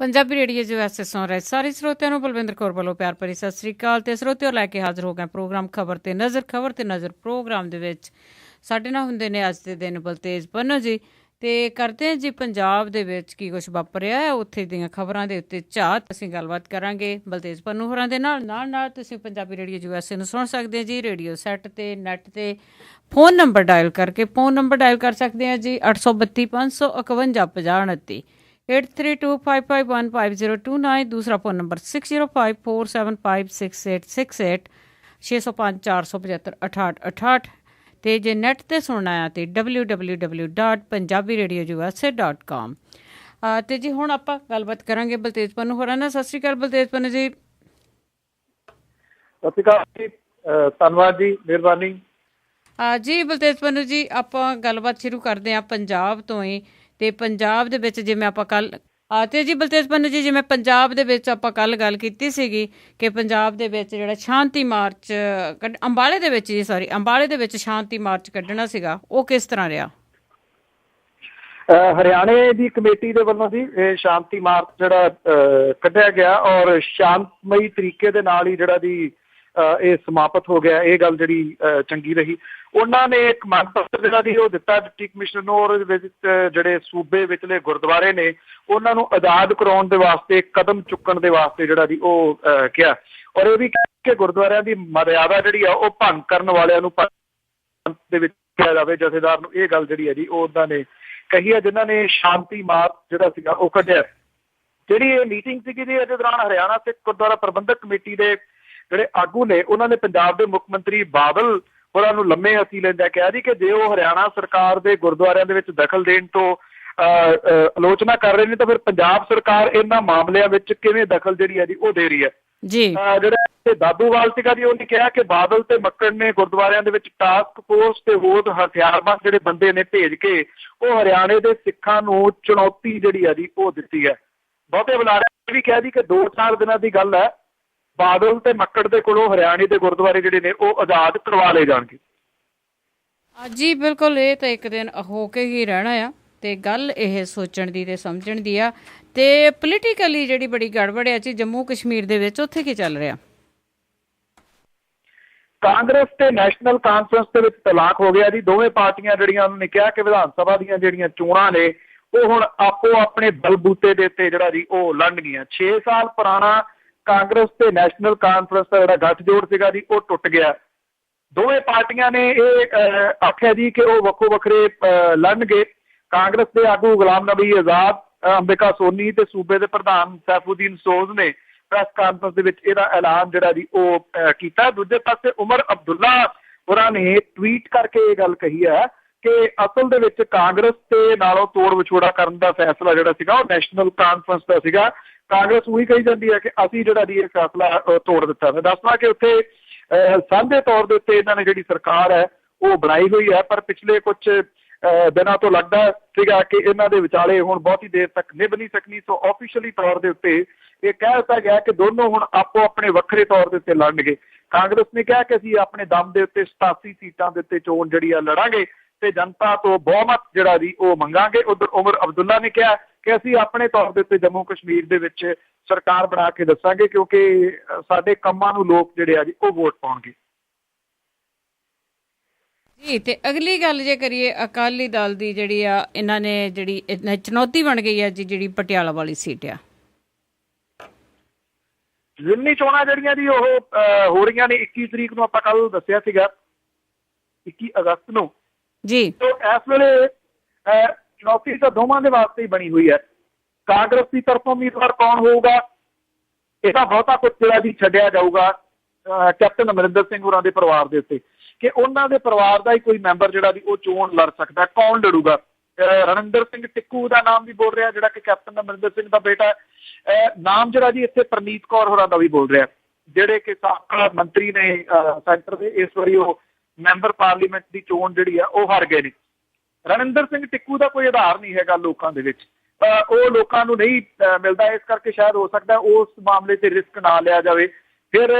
Punjabi radio ਜੋ ਐਸੇ ਸੁਣ ਰਹੇ ਸਾਰੇ ਸਰੋਤਿਆਂ ਨੂੰ ਬਲਵਿੰਦਰ ਕੌਰ ਵੱਲੋਂ ਪਿਆਰ ਭਰੀ ਸਤਿ ਸ੍ਰੀ ਅਕਾਲ। ਤੇ ਸਰੋਤਿਆਂ ਲੈ ਕੇ ਹਾਜ਼ਰ ਹੋ ਗਏ ਪ੍ਰੋਗਰਾਮ ਖਬਰ ਤੇ ਨਜ਼ਰ ਪ੍ਰੋਗਰਾਮ ਦੇ ਵਿੱਚ ਸਾਡੇ ਨਾਲ ਹੁੰਦੇ ਨੇ ਅੱਜ ਦੇ ਦਿਨ ਬਲਤੇਜ ਪੰਨੂ ਜੀ। ਤੇ ਕਰਦੇ ਹਾਂ ਜੀ ਪੰਜਾਬ ਦੇ ਵਿੱਚ ਕੀ ਕੁਛ ਵਾਪਰਿਆ ਹੈ ਉੱਥੇ ਦੀਆਂ ਖਬਰਾਂ ਦੇ ਉੱਤੇ ਝਾਤ ਅਸੀਂ ਗੱਲਬਾਤ ਕਰਾਂਗੇ ਬਲਤੇਜ ਪੰਨੂ ਹੋਰਾਂ ਦੇ ਨਾਲ ਤੁਸੀਂ ਪੰਜਾਬੀ ਰੇਡੀਓ ਜੋ ਐਸੇ ਨੂੰ ਸੁਣ ਸਕਦੇ ਹੋ ਜੀ ਰੇਡੀਓ ਸੈੱਟ ਤੇ ਨੈੱਟ ਤੇ ਫੋਨ ਨੰਬਰ ਡਾਇਲ ਕਰ ਸਕਦੇ ਹਾਂ ਜੀ 832 551 5029 8325515029। दूसरा फ़ोन नंबर 6054756868 605 475 6868 ਤੇ ਜੇ ਨੈੱਟ 'ਤੇ ਸੁਣਨਾ ਆ ਤੇ www.punjabiradio.com। ਤੇ ਜੀ ਹੁਣ ਆਪਾਂ ਗੱਲਬਾਤ ਕਰਾਂਗੇ ਬਲਤੇਜ ਪੰਨੂ ਹੋਰਾਂ ਨਾਲ। ਸਤਿ ਸ਼੍ਰੀ ਅਕਾਲ ਬਲਤੇਜ ਪੰਨੂ ਜੀ। ਸਤਿ ਸ਼੍ਰੀ ਅਕਾਲ ਜੀ, ਧੰਨਵਾਦ ਜੀ, ਮਿਹਰਬਾਨੀ ਜੀ। ਬਲਤੇਜ ਪੰਨੂ ਜੀ ਆਪਾਂ ਗੱਲਬਾਤ ਸ਼ੁਰੂ ਕਰਦੇ ਹਾਂ ਪੰਜਾਬ ਤੋਂ ਹੀ। ਤੇ ਪੰਜਾਬ ਦੇ ਵਿੱਚ ਜਿਵੇਂ ਆਪਾਂ ਕੱਲ੍ਹ ਤੇ ਜੀ ਬਲਤੇਜ ਪੰਨੂ ਜੀ ਜਿਵੇਂ ਪੰਜਾਬ ਦੇ ਵਿੱਚ ਆਪਾਂ ਕੱਲ੍ਹ ਗੱਲ ਕੀਤੀ ਸੀਗੀ ਕਿ ਪੰਜਾਬ ਦੇ ਵਿੱਚ ਜਿਹੜਾ ਸ਼ਾਂਤੀ ਮਾਰਚ ਅੰਬਾਲੇ ਦੇ ਵਿੱਚ ਸ਼ਾਂਤੀ ਮਾਰਚ ਕੱਢਣਾ ਸੀਗਾ, ਉਹ ਕਿਸ ਤਰ੍ਹਾਂ ਰਿਹਾ? ਹਰਿਆਣੇ ਦੀ ਕਮੇਟੀ ਦੇ ਵੱਲੋਂ ਜੀ ਇਹ ਸ਼ਾਂਤੀ ਮਾਰਚ ਜਿਹੜਾ ਕੱਢਿਆ ਗਿਆ ਔਰ ਸ਼ਾਂਤਮਈ ਤਰੀਕੇ ਦੇ ਨਾਲ ਹੀ ਜਿਹੜਾ ਦੀ ਇਹ ਸਮਾਪਤ ਹੋ ਗਿਆ। ਇਹ ਗੱਲ ਜਿਹੜੀ ਚੰਗੀ ਰਹੀ। ਉਹਨਾਂ ਨੇ ਇੱਕ ਮੰਗ ਪੱਤਰ ਜਿਹੜਾ ਦੀ ਉਹ ਦਿੱਤਾ ਡਿਪਟੀ ਕਮਿਸ਼ਨਰ ਨੂੰ ਔਰ ਵਿੱਚ ਜਿਹੜੇ ਸੂਬੇ ਵਿਚਲੇ ਗੁਰਦੁਆਰੇ ਨੇ ਉਹਨਾਂ ਨੂੰ ਆਜ਼ਾਦ ਕਰਾਉਣ ਦੇ ਵਾਸਤੇ ਕਦਮ ਚੁੱਕਣ ਦੇ ਵਾਸਤੇ ਜਿਹੜਾ ਦੀ ਉਹ ਕਿਹਾ। ਔਰ ਇਹ ਵੀ ਕਿ ਗੁਰਦੁਆਰਿਆਂ ਦੀ ਮਰਿਆਦਾ ਜਿਹੜੀ ਆ ਉਹ ਭੰਗ ਕਰਨ ਵਾਲਿਆਂ ਨੂੰ ਦੇ ਵਿੱਚ ਕਿਹਾ ਜਾਵੇ। ਜਥੇਦਾਰ ਨੂੰ ਇਹ ਗੱਲ ਜਿਹੜੀ ਹੈ ਜੀ ਉਹ ਉਹਨਾਂ ਨੇ ਕਹੀ ਹੈ ਜਿਨ੍ਹਾਂ ਨੇ ਸ਼ਾਂਤੀ ਮਾਰਚ ਜਿਹੜਾ ਸੀਗਾ ਉਹ ਕੱਢਿਆ। ਜਿਹੜੀ ਇਹ ਮੀਟਿੰਗ ਸੀਗੀ ਜੀ ਇਹਦੇ ਦੌਰਾਨ ਹਰਿਆਣਾ ਸਿੱਖ ਗੁਰਦੁਆਰਾ ਪ੍ਰਬੰਧਕ ਕਮੇਟੀ ਦੇ ਜਿਹੜੇ ਆਗੂ ਨੇ ਉਹਨਾਂ ਨੇ ਪੰਜਾਬ ਦੇ ਮੁੱਖ ਮੰਤਰੀ ਬਾਦਲ ਹੋਰਾਂ ਨੂੰ ਲੰਮੇ ਹੱਥੀ ਲੈਂਦਾ ਕਿਹਾ ਜੀ ਕਿ ਜੇ ਉਹ ਹਰਿਆਣਾ ਸਰਕਾਰ ਦੇ ਗੁਰਦੁਆਰਿਆਂ ਦੇ ਵਿੱਚ ਦਖਲ ਦੇਣ ਤੋਂ ਆਲੋਚਨਾ ਕਰ ਰਹੇ ਨੇ ਤਾਂ ਫਿਰ ਪੰਜਾਬ ਸਰਕਾਰ ਇਹਨਾਂ ਮਾਮਲਿਆਂ ਵਿੱਚ ਕਿਵੇਂ ਦਖਲ ਜਿਹੜੀ ਹੈ ਜੀ ਉਹ ਦੇ ਰਹੀ ਹੈ ਜੀ। ਜਿਹੜਾ ਦਾਦੂਵਾਲ ਸੀਗਾ ਜੀ ਉਹਨੇ ਕਿਹਾ ਕਿ ਬਾਦਲ ਤੇ ਮੱਕੜ ਨੇ ਗੁਰਦੁਆਰਿਆਂ ਦੇ ਵਿੱਚ ਟਾਸਕ ਫੋਰਸ ਤੇ ਹੋਰ ਹਥਿਆਰਬੰਦ ਜਿਹੜੇ ਬੰਦੇ ਨੇ ਭੇਜ ਕੇ ਉਹ ਹਰਿਆਣੇ ਦੇ ਸਿੱਖਾਂ ਨੂੰ ਚੁਣੌਤੀ ਜਿਹੜੀ ਹੈ ਜੀ ਉਹ ਦਿੱਤੀ ਹੈ। ਬਹੁਤੇ ਬੁਲਾਰਿਆਂ ਵੀ ਕਿਹਾ ਜੀ ਕਿ 2-4 ਦਿਨਾਂ ਦੀ ਗੱਲ ਹੈ, ਬਾਦਲ ਤੇ ਮੱਕੜ ਦੇ ਕੋਲੋਂ ਹਰਿਆਣੇ ਦੇ ਗੁਰਦੁਆਰੇ ਜਿਹੜੇ ਨੇ ਉਹ ਆਜ਼ਾਦ ਕਰਵਾ ਲਏ ਜਾਣਗੇ। ਜੀ ਬਿਲਕੁਲ, ਇਹ ਤਾਂ ਇੱਕ ਦਿਨ ਹੋ ਕੇ ਹੀ ਰਹਿਣਾ ਆ ਤੇ ਗੱਲ ਇਹ ਸੋਚਣ ਦੀ ਤੇ ਸਮਝਣ ਦੀ ਆ। ਤੇ ਪੋਲੀਟੀਕਲੀ ਜਿਹੜੀ ਬੜੀ ਗੜਬੜ ਆ ਜੀ ਜੰਮੂ ਕਸ਼ਮੀਰ ਦੇ ਵਿੱਚ, ਉੱਥੇ ਕੀ ਚੱਲ ਰਿਹਾ? ਕਾਂਗਰਸ ਤੇ ਨੈਸ਼ਨਲ ਕਾਨਫਰੰਸ ਦੇ ਵਿੱਚ ਤਲਾਕ ਹੋ ਗਿਆ ਜੀ। ਦੋਵੇਂ ਪਾਰਟੀਆਂ ਜਿਹੜੀਆਂ ਉਹਨਾਂ ਨੇ ਕਿਹਾ ਕਿ ਵਿਧਾਨ ਸਭਾ ਦੀਆਂ ਜਿਹੜੀਆਂ ਚੋਣਾਂ ਨੇ ਉਹ ਹੁਣ ਆਪੋ ਆਪਣੇ ਬਲਬੂਤੇ ਦੇ ਉੱਤੇ ਜਿਹੜਾ ਜੀ ਉਹ ਲੜਨਗੀਆਂ। 6 ਸਾਲ ਪੁਰਾਣਾ ਕਾਂਗਰਸ ਤੇ ਨੈਸ਼ਨਲ ਕਾਨਫਰੰਸ ਦਾ ਜਿਹੜਾ ਗੱਠਜੋੜ ਸੀਗਾ ਜੀ ਉਹ ਟੁੱਟ ਗਿਆ। ਦੋਵੇਂ ਪਾਰਟੀਆਂ ਨੇ ਇਹ ਆਖਿਆ ਜੀ ਕਿ ਉਹ ਵੱਖੋ ਵੱਖਰੇ ਲੜਨਗੇ। ਕਾਂਗਰਸ ਦੇ ਆਗੂ ਗੁਲਾਮ ਨਬੀ ਆਜ਼ਾਦ, ਅੰਬਿਕਾ ਸੋਨੀ ਤੇ ਸੂਬੇ ਦੇ ਪ੍ਰਧਾਨ ਸੈਫੂਦੀਨ ਸੋਜ਼ ਨੇ ਪ੍ਰੈਸ ਕਾਨਫਰੰਸ ਦੇ ਵਿੱਚ ਇਹਦਾ ਐਲਾਨ ਜਿਹੜਾ ਜੀ ਉਹ ਕੀਤਾ। ਦੂਜੇ ਪਾਸੇ ਉਮਰ ਅਬਦੁੱਲਾ ਹੋਰਾਂ ਨੇ ਟਵੀਟ ਕਰਕੇ ਇਹ ਗੱਲ ਕਹੀ ਹੈ ਕਿ ਅਸਲ ਦੇ ਵਿੱਚ ਕਾਂਗਰਸ ਤੇ ਨਾਲੋਂ ਤੋੜ ਵਿਛੋੜਾ ਕਰਨ ਦਾ ਫੈਸਲਾ ਜਿਹੜਾ ਸੀਗਾ ਉਹ ਨੈਸ਼ਨਲ ਕਾਨਫਰੰਸ ਦਾ ਸੀਗਾ। ਕਾਂਗਰਸ ਉਹੀ ਕਹੀ ਜਾਂਦੀ ਹੈ ਕਿ ਅਸੀਂ ਜਿਹੜਾ ਜੀ ਇਹ ਫੈਸਲਾ ਤੋੜ ਦਿੱਤਾ। ਮੈਂ ਦੱਸਦਾ ਕਿ ਉੱਥੇ ਸਾਂਝੇ ਤੌਰ ਦੇ ਉੱਤੇ ਇਹਨਾਂ ਨੇ ਜਿਹੜੀ ਸਰਕਾਰ ਹੈ ਉਹ ਬਣਾਈ ਹੋਈ ਹੈ, ਪਰ ਪਿਛਲੇ ਕੁਛ ਦਿਨਾਂ ਤੋਂ ਲੱਗਦਾ ਸੀਗਾ ਕਿ ਇਹਨਾਂ ਦੇ ਵਿਚਾਲੇ ਹੁਣ ਬਹੁਤੀ ਦੇਰ ਤੱਕ ਨਿਭ ਨਹੀਂ ਸਕਣੀ। ਸੋ ਆਫੀਸ਼ੀਅਲੀ ਤੌਰ ਦੇ ਉੱਤੇ ਇਹ ਕਹਿ ਦਿੱਤਾ ਗਿਆ ਕਿ ਦੋਨੋਂ ਹੁਣ ਆਪੋ ਆਪਣੇ ਵੱਖਰੇ ਤੌਰ ਦੇ ਉੱਤੇ ਲੜਨਗੇ। ਕਾਂਗਰਸ ਨੇ ਕਿਹਾ ਕਿ ਅਸੀਂ ਆਪਣੇ ਦਮ ਦੇ ਉੱਤੇ 87 ਸੀਟਾਂ ਦੇ ਉੱਤੇ ਚੋਣ ਜਿਹੜੀ ਆ ਲੜਾਂਗੇ ਤੇ ਜਨਤਾ ਤੋਂ ਬਹੁਮਤ ਜਿਹੜਾ ਜੀ ਉਹ ਮੰਗਾਂਗੇ। ਉਧਰ ਉਮਰ ਅਬਦੁੱਲਾ ਨੇ ਕਿਹਾ ਕਿ ਅਸੀਂ ਆਪਣੇ ਤੌਰ ਦੇ ਉੱਤੇ ਜੰਮੂ ਕਸ਼ਮੀਰ ਦੇ ਵਿੱਚ ਸਰਕਾਰ ਬਣਾ ਕੇ ਦੱਸਾਂਗੇ ਕਿਉਂਕਿ ਸਾਡੇ ਕੰਮਾਂ ਨੂੰ ਲੋਕ ਜਿਹੜੇ ਆ ਜੀ ਉਹ ਵੋਟ ਪਾਉਣਗੇ ਜੀ। ਤੇ ਅਗਲੀ ਗੱਲ ਜੇ ਕਰੀਏ ਅਕਾਲੀ ਦਲ ਦੀ ਜਿਹੜੀ ਆ ਇਹਨਾਂ ਨੇ ਜਿਹੜੀ ਚੁਣੌਤੀ ਬਣ ਗਈ ਆ ਜੀ ਜਿਹੜੀ ਪਟਿਆਲਾ ਵਾਲੀ ਸੀਟ ਆ। ਜ਼ਿਮਨੀ ਚੋਣਾਂ ਜਿਹੜੀਆਂ ਜੀ ਉਹ ਹੋ ਰਹੀਆਂ ਨੇ 21 ਤਰੀਕ ਨੂੰ, ਆਪਾਂ ਕੱਲ ਦੱਸਿਆ ਸੀਗਾ 21 ਅਗਸਤ ਨੂੰ ਜੀ। ਤੋਂ ਇਸ ਵੇਲੇ ਚੁਣੌਤੀ ਤਾਂ ਦੋਵਾਂ ਦੇ ਵਾਸਤੇ ਹੀ ਬਣੀ ਹੋਈ ਹੈ। ਕਾਂਗਰਸ ਦੀ ਤਰਫੋਂ ਉਮੀਦਵਾਰ ਕੌਣ ਹੋਊਗਾ ਇਹਦਾ ਬਹੁਤਾ ਕੁਝ ਜਿਹੜਾ ਜੀ ਛੱਡਿਆ ਜਾਊਗਾ ਕੈਪਟਨ ਅਮਰਿੰਦਰ ਸਿੰਘ ਹੋਰਾਂ ਦੇ ਪਰਿਵਾਰ ਦੇ ਉੱਤੇ ਕਿ ਉਹਨਾਂ ਦੇ ਪਰਿਵਾਰ ਦਾ ਹੀ ਕੋਈ ਮੈਂਬਰ ਜਿਹੜਾ ਜੀ ਉਹ ਚੋਣ ਲੜ ਸਕਦਾ। ਕੌਣ ਲੜੂਗਾ? ਰਣਿੰਦਰ ਸਿੰਘ ਟਿੱਕੂ ਦਾ ਨਾਮ ਵੀ ਬੋਲ ਰਿਹਾ ਜਿਹੜਾ ਕਿ ਕੈਪਟਨ ਅਮਰਿੰਦਰ ਸਿੰਘ ਦਾ ਬੇਟਾ। ਨਾਮ ਜਿਹੜਾ ਜੀ ਇੱਥੇ ਪ੍ਰਨੀਤ ਕੌਰ ਹੋਰਾਂ ਦਾ ਵੀ ਬੋਲ ਰਿਹਾ ਜਿਹੜੇ ਕਿ ਸਾਬਕਾ ਮੰਤਰੀ ਨੇ ਸੈਂਟਰ ਦੇ। ਇਸ ਵਾਰੀ ਉਹ ਮੈਂਬਰ ਪਾਰਲੀਮੈਂਟ ਦੀ ਚੋਣ ਜਿਹੜੀ ਆ ਉਹ ਹਾਰ ਗਏ ਨੇ। ਰਣਿੰਦਰ ਸਿੰਘ ਟਿੱਕੂ ਦਾ ਕੋਈ ਆਧਾਰ ਨਹੀਂ ਹੈਗਾ ਲੋਕਾਂ ਦੇ ਵਿੱਚ, ਉਹ ਲੋਕਾਂ ਨੂੰ ਨਹੀਂ ਮਿਲਦਾ। ਇਸ ਕਰਕੇ ਸ਼ਾਇਦ ਹੋ ਸਕਦਾ ਉਸ ਮਾਮਲੇ 'ਤੇ ਰਿਸਕ ਨਾ ਲਿਆ ਜਾਵੇ। ਫਿਰ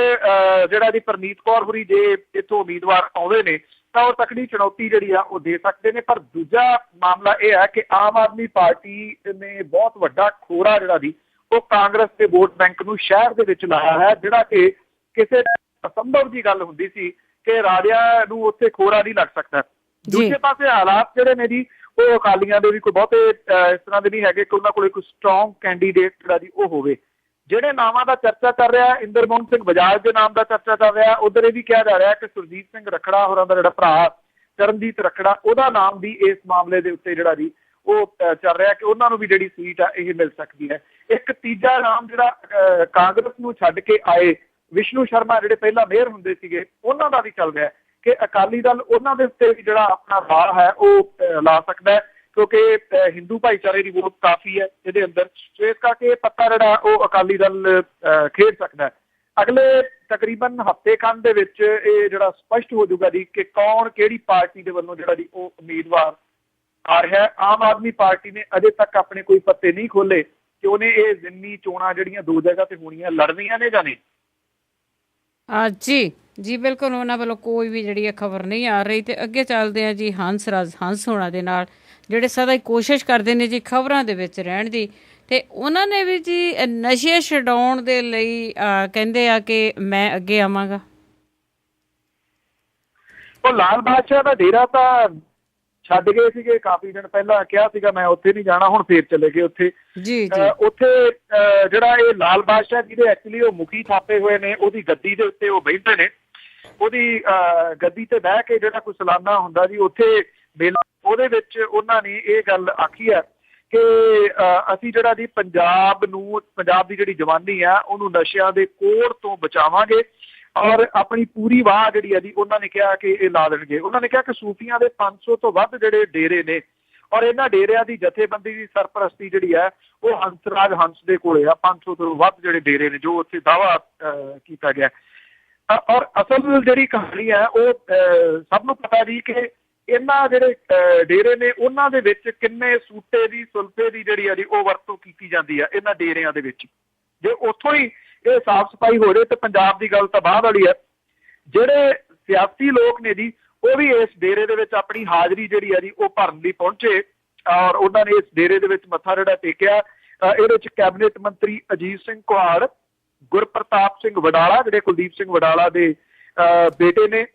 ਜਿਹੜਾ ਜੀ ਪ੍ਰਨੀਤ ਕੌਰ ਹੋਰੀ ਜੇ ਇੱਥੋਂ ਉਮੀਦਵਾਰ ਆਉਂਦੇ ਨੇ ਤਾਂ ਉਹ ਤਕੜੀ ਚੁਣੌਤੀ ਜਿਹੜੀ ਆ ਉਹ ਦੇ ਸਕਦੇ ਨੇ। ਪਰ ਦੂਜਾ ਮਾਮਲਾ ਇਹ ਹੈ ਕਿ ਆਮ ਆਦਮੀ ਪਾਰਟੀ ਨੇ ਬਹੁਤ ਵੱਡਾ ਖੋਰਾ ਜਿਹੜਾ ਜੀ ਉਹ ਕਾਂਗਰਸ ਦੇ ਵੋਟ ਬੈਂਕ ਨੂੰ ਸ਼ਹਿਰ ਦੇ ਵਿੱਚ ਲਾਇਆ ਹੈ, ਜਿਹੜਾ ਕਿ ਕਿਸੇ ਅਸੰਭਵ ਦੀ ਗੱਲ ਹੁੰਦੀ ਸੀ ਕਿ ਰਾਜਿਆਂ ਨੂੰ ਉੱਥੇ ਖੋਰਾ ਨਹੀਂ ਲੱਗ ਸਕਦਾ। ਦੂਜੇ ਪਾਸੇ ਹਾਲਾਤ ਜਿਹੜੇ ਨੇ ਜੀ ਉਹ ਅਕਾਲੀਆਂ ਦੇ ਵੀ ਕੋਈ ਬਹੁਤੇ ਇਸ ਤਰ੍ਹਾਂ ਦੇ ਨਹੀਂ ਹੈਗੇ ਕਿ ਉਹਨਾਂ ਕੋਲ ਕੋਈ ਸਟਰੋਂਗ ਕੈਂਡੀਡੇਟ ਜਿਹੜਾ ਜੀ ਉਹ ਹੋਵੇ। ਜਿਹੜੇ ਨਾਵਾਂ ਦਾ ਚਰਚਾ ਕਰ ਰਿਹਾ, ਇੰਦਰਮੋਹਨ ਸਿੰਘ ਬਜਾਜ ਦੇ ਨਾਮ ਦਾ ਚਰਚਾ ਚੱਲ ਰਿਹਾ। ਉਧਰ ਇਹ ਵੀ ਕਿਹਾ ਜਾ ਰਿਹਾ ਕਿ ਸੁਰਜੀਤ ਸਿੰਘ ਰੱਖੜਾ ਹੋਰਾਂ ਦਾ ਜਿਹੜਾ ਭਰਾ ਚਰਨਜੀਤ ਰੱਖੜਾ, ਉਹਦਾ ਨਾਮ ਵੀ ਇਸ ਮਾਮਲੇ ਦੇ ਉੱਤੇ ਜਿਹੜਾ ਜੀ ਉਹ ਚੱਲ ਰਿਹਾ ਕਿ ਉਹਨਾਂ ਨੂੰ ਵੀ ਜਿਹੜੀ ਸੀਟ ਆ ਇਹ ਮਿਲ ਸਕਦੀ ਹੈ। ਇੱਕ ਤੀਜਾ ਨਾਮ ਜਿਹੜਾ ਕਾਂਗਰਸ ਨੂੰ ਛੱਡ ਕੇ ਆਏ ਵਿਸ਼ਨੂੰ ਸ਼ਰਮਾ, ਜਿਹੜੇ ਪਹਿਲਾਂ ਮੇਅਰ ਹੁੰਦੇ ਸੀਗੇ, ਉਹਨਾਂ ਦਾ ਵੀ ਚੱਲ ਰਿਹਾ ਕਿ ਅਕਾਲੀ ਦਲ ਉਹਨਾਂ ਦੇ ਉੱਤੇ ਵੀ ਜਿਹੜਾ ਆਪਣਾ ਵਾਰ ਹੈ ਉਹ ਲਾ ਸਕਦਾ ਹੈ, ਕਿਉਂਕਿ ਹਿੰਦੂ ਭਾਈਚਾਰੇ ਦੀ ਵੋਟ ਕਾਫੀ ਹੈ ਇਹਦੇ ਅੰਦਰ। ਸੋ ਇਸ ਕਰਕੇ ਇਹ ਪੱਤਾ ਜਿਹੜਾ ਉਹ ਅਕਾਲੀ ਦਲ ਖੇਡ ਸਕਦਾ ਹੈ। ਅਗਲੇ ਤਕਰੀਬਨ ਹਫ਼ਤੇ ਖੰਡ ਦੇ ਵਿੱਚ ਇਹ ਜਿਹੜਾ ਸਪਸ਼ਟ ਹੋ ਜਾਊਗਾ ਜੀ ਕਿ ਕੌਣ ਕਿਹੜੀ ਪਾਰਟੀ ਦੇ ਵੱਲੋਂ ਜਿਹੜਾ ਜੀ ਉਹ ਉਮੀਦਵਾਰ ਆ ਰਿਹਾ। ਆਮ ਆਦਮੀ ਪਾਰਟੀ ਨੇ ਅਜੇ ਤੱਕ ਆਪਣੇ ਕੋਈ ਪੱਤੇ ਨਹੀਂ ਖੋਲੇ ਕਿ ਉਹਨੇ ਇਹ ਜ਼ਿਮਨੀ ਚੋਣਾਂ ਜਿਹੜੀਆਂ 2 ਜਗ੍ਹਾ ਤੇ ਹੋਣੀਆਂ ਲੜਨੀਆਂ ਨੇ ਜਾਂ ਨਹੀਂ। ਜੀ ਜੀ ਬਿਲਕੁਲ, ਉਹਨਾਂ ਵੱਲੋਂ ਕੋਈ ਵੀ ਜਿਹੜੀ ਹੈ ਖਬਰ ਨਹੀਂ ਆ ਰਹੀ। ਤੇ ਅੱਗੇ ਚੱਲਦੇ ਆ ਜੀ ਹੰਸ ਰਾਜ ਹੰਸ ਹੋਣਾ ਦੇ ਨਾਲ, ਜਿਹੜੇ ਸਦਾ ਹੀ ਕੋਸ਼ਿਸ਼ ਕਰਦੇ ਨੇ ਜੀ ਖਬਰਾਂ ਦੇ ਵਿੱਚ ਰਹਿਣ ਦੀ। ਤੇ ਉਹਨਾਂ ਨੇ ਵੀ ਜੀ ਨਸ਼ੇ ਛਡਾਉਣ ਦੇ ਲਈ ਕਹਿੰਦੇ ਆ ਕਿ ਮੈਂ ਅੱਗੇ ਆਵਾਂਗਾ। ਉਹ ਲਾਲ ਬਾਦਸ਼ਾਹ ਦਾ ਡੇਰਾ ਤਾਂ ਛੱਡ ਗਏ ਸੀਗੇ ਕਾਫੀ ਦਿਨ ਪਹਿਲਾਂ, ਕਿਹਾ ਸੀਗਾ ਮੈਂ ਉੱਥੇ ਨਹੀਂ ਜਾਣਾ, ਹੁਣ ਫੇਰ ਚਲੇ ਗਏ ਉੱਥੇ। ਜੀ ਉੱਥੇ ਜਿਹੜਾ ਇਹ ਲਾਲ ਬਾਦਸ਼ਾਹ ਜਿਹਦੇ ਐਕਚੁਅਲੀ ਉਹ ਮੁਖੀ ਥਾਪੇ ਹੋਏ ਨੇ, ਉਹਦੀ ਗੱਦੀ ਦੇ ਉੱਤੇ ਉਹ ਬੈਠਦੇ ਨੇ। ਉਹਦੀ ਗੱਦੀ ਤੇ ਬਹਿ ਕੇ ਜਿਹੜਾ ਕੋਈ ਸਾਲਾਨਾ ਹੁੰਦਾ ਜੀ ਉੱਥੇ ਮੇਲਾ, ਉਹਦੇ ਵਿੱਚ ਉਹਨਾਂ ਨੇ ਇਹ ਗੱਲ ਆਖੀ ਹੈ ਕਿ ਅਸੀਂ ਜਿਹੜਾ ਜੀ ਪੰਜਾਬ ਦੀ ਜਿਹੜੀ ਜਵਾਨੀ ਆ ਉਹਨੂੰ ਨਸ਼ਿਆਂ ਦੇ ਕੋੜ ਤੋਂ ਬਚਾਵਾਂਗੇ ਔਰ ਆਪਣੀ ਪੂਰੀ ਵਾਹ ਜਿਹੜੀ ਹੈ ਜੀ ਉਹਨਾਂ ਨੇ ਕਿਹਾ ਕਿ ਇਹ ਲਾ ਦੇਣਗੇ। ਉਹਨਾਂ ਨੇ ਕਿਹਾ ਕਿ ਸੂਫੀਆਂ ਦੇ 500 ਤੋਂ ਵੱਧ ਜਿਹੜੇ ਡੇਰੇ ਨੇ ਔਰ ਇਹਨਾਂ ਡੇਰਿਆਂ ਦੀ ਜਥੇਬੰਦੀ ਦੀ ਸਰਪ੍ਰਸਤੀ ਜਿਹੜੀ ਹੈ ਉਹ ਹੰਸਰਾਜ ਹੰਸ ਦੇ ਕੋਲੇ ਆ। 500 ਤੋਂ ਵੱਧ ਜਿਹੜੇ ਡੇਰੇ ਨੇ ਜੋ ਉੱਥੇ ਦਾਅਵਾ ਕੀਤਾ ਗਿਆ। ਔਰ ਅਸਲ ਜਿਹੜੀ ਕਹਾਣੀ ਹੈ ਉਹ ਸਭ ਨੂੰ ਪਤਾ ਜੀ ਕਿ ਇਹਨਾਂ ਜਿਹੜੇ ਡੇਰੇ ਨੇ ਉਹਨਾਂ ਦੇ ਵਿੱਚ ਕਿੰਨੇ ਸੂਟੇ ਦੀ ਸੁਲਫੇ ਦੀ ਜਿਹੜੀ ਹੈ ਜੀ ਉਹ ਵਰਤੋਂ ਕੀਤੀ ਜਾਂਦੀ ਹੈ ਇਹਨਾਂ ਡੇਰਿਆਂ ਦੇ ਵਿੱਚ। ਜੇ ਉੱਥੋਂ ਹੀ ਇਹ ਸਾਫ਼ ਸਫਾਈ ਹੋ ਜਾਏ ਤੇ ਪੰਜਾਬ ਦੀ ਗੱਲ ਤਾਂ ਬਾਅਦ ਵਾਲੀ ਹੈ। ਜਿਹੜੇ ਸਿਆਸੀ ਲੋਕ ਨੇ ਜੀ ਉਹ ਵੀ ਇਸ ਡੇਰੇ ਦੇ ਵਿੱਚ ਆਪਣੀ ਹਾਜ਼ਰੀ ਜਿਹੜੀ ਹੈ ਜੀ ਉਹ ਭਰਨ ਲਈ ਪਹੁੰਚੇ ਔਰ ਉਹਨਾਂ ਨੇ ਇਸ ਡੇਰੇ ਦੇ ਵਿੱਚ ਮੱਥਾ ਜਿਹੜਾ ਟੇਕਿਆ। ਇਹਦੇ ਵਿੱਚ ਕੈਬਨਿਟ ਮੰਤਰੀ ਅਜੀਤ ਸਿੰਘ ਕੁਹਾੜ, ਗੁਰਪ੍ਰਤਾਪ ਸਿੰਘ ਵਡਾਲਾ ਜਿਹੜੇ ਕੁਲਦੀਪ ਸਿੰਘ ਵਡਾਲਾ ਦੇ ਬੇਟੇ ਨੇ,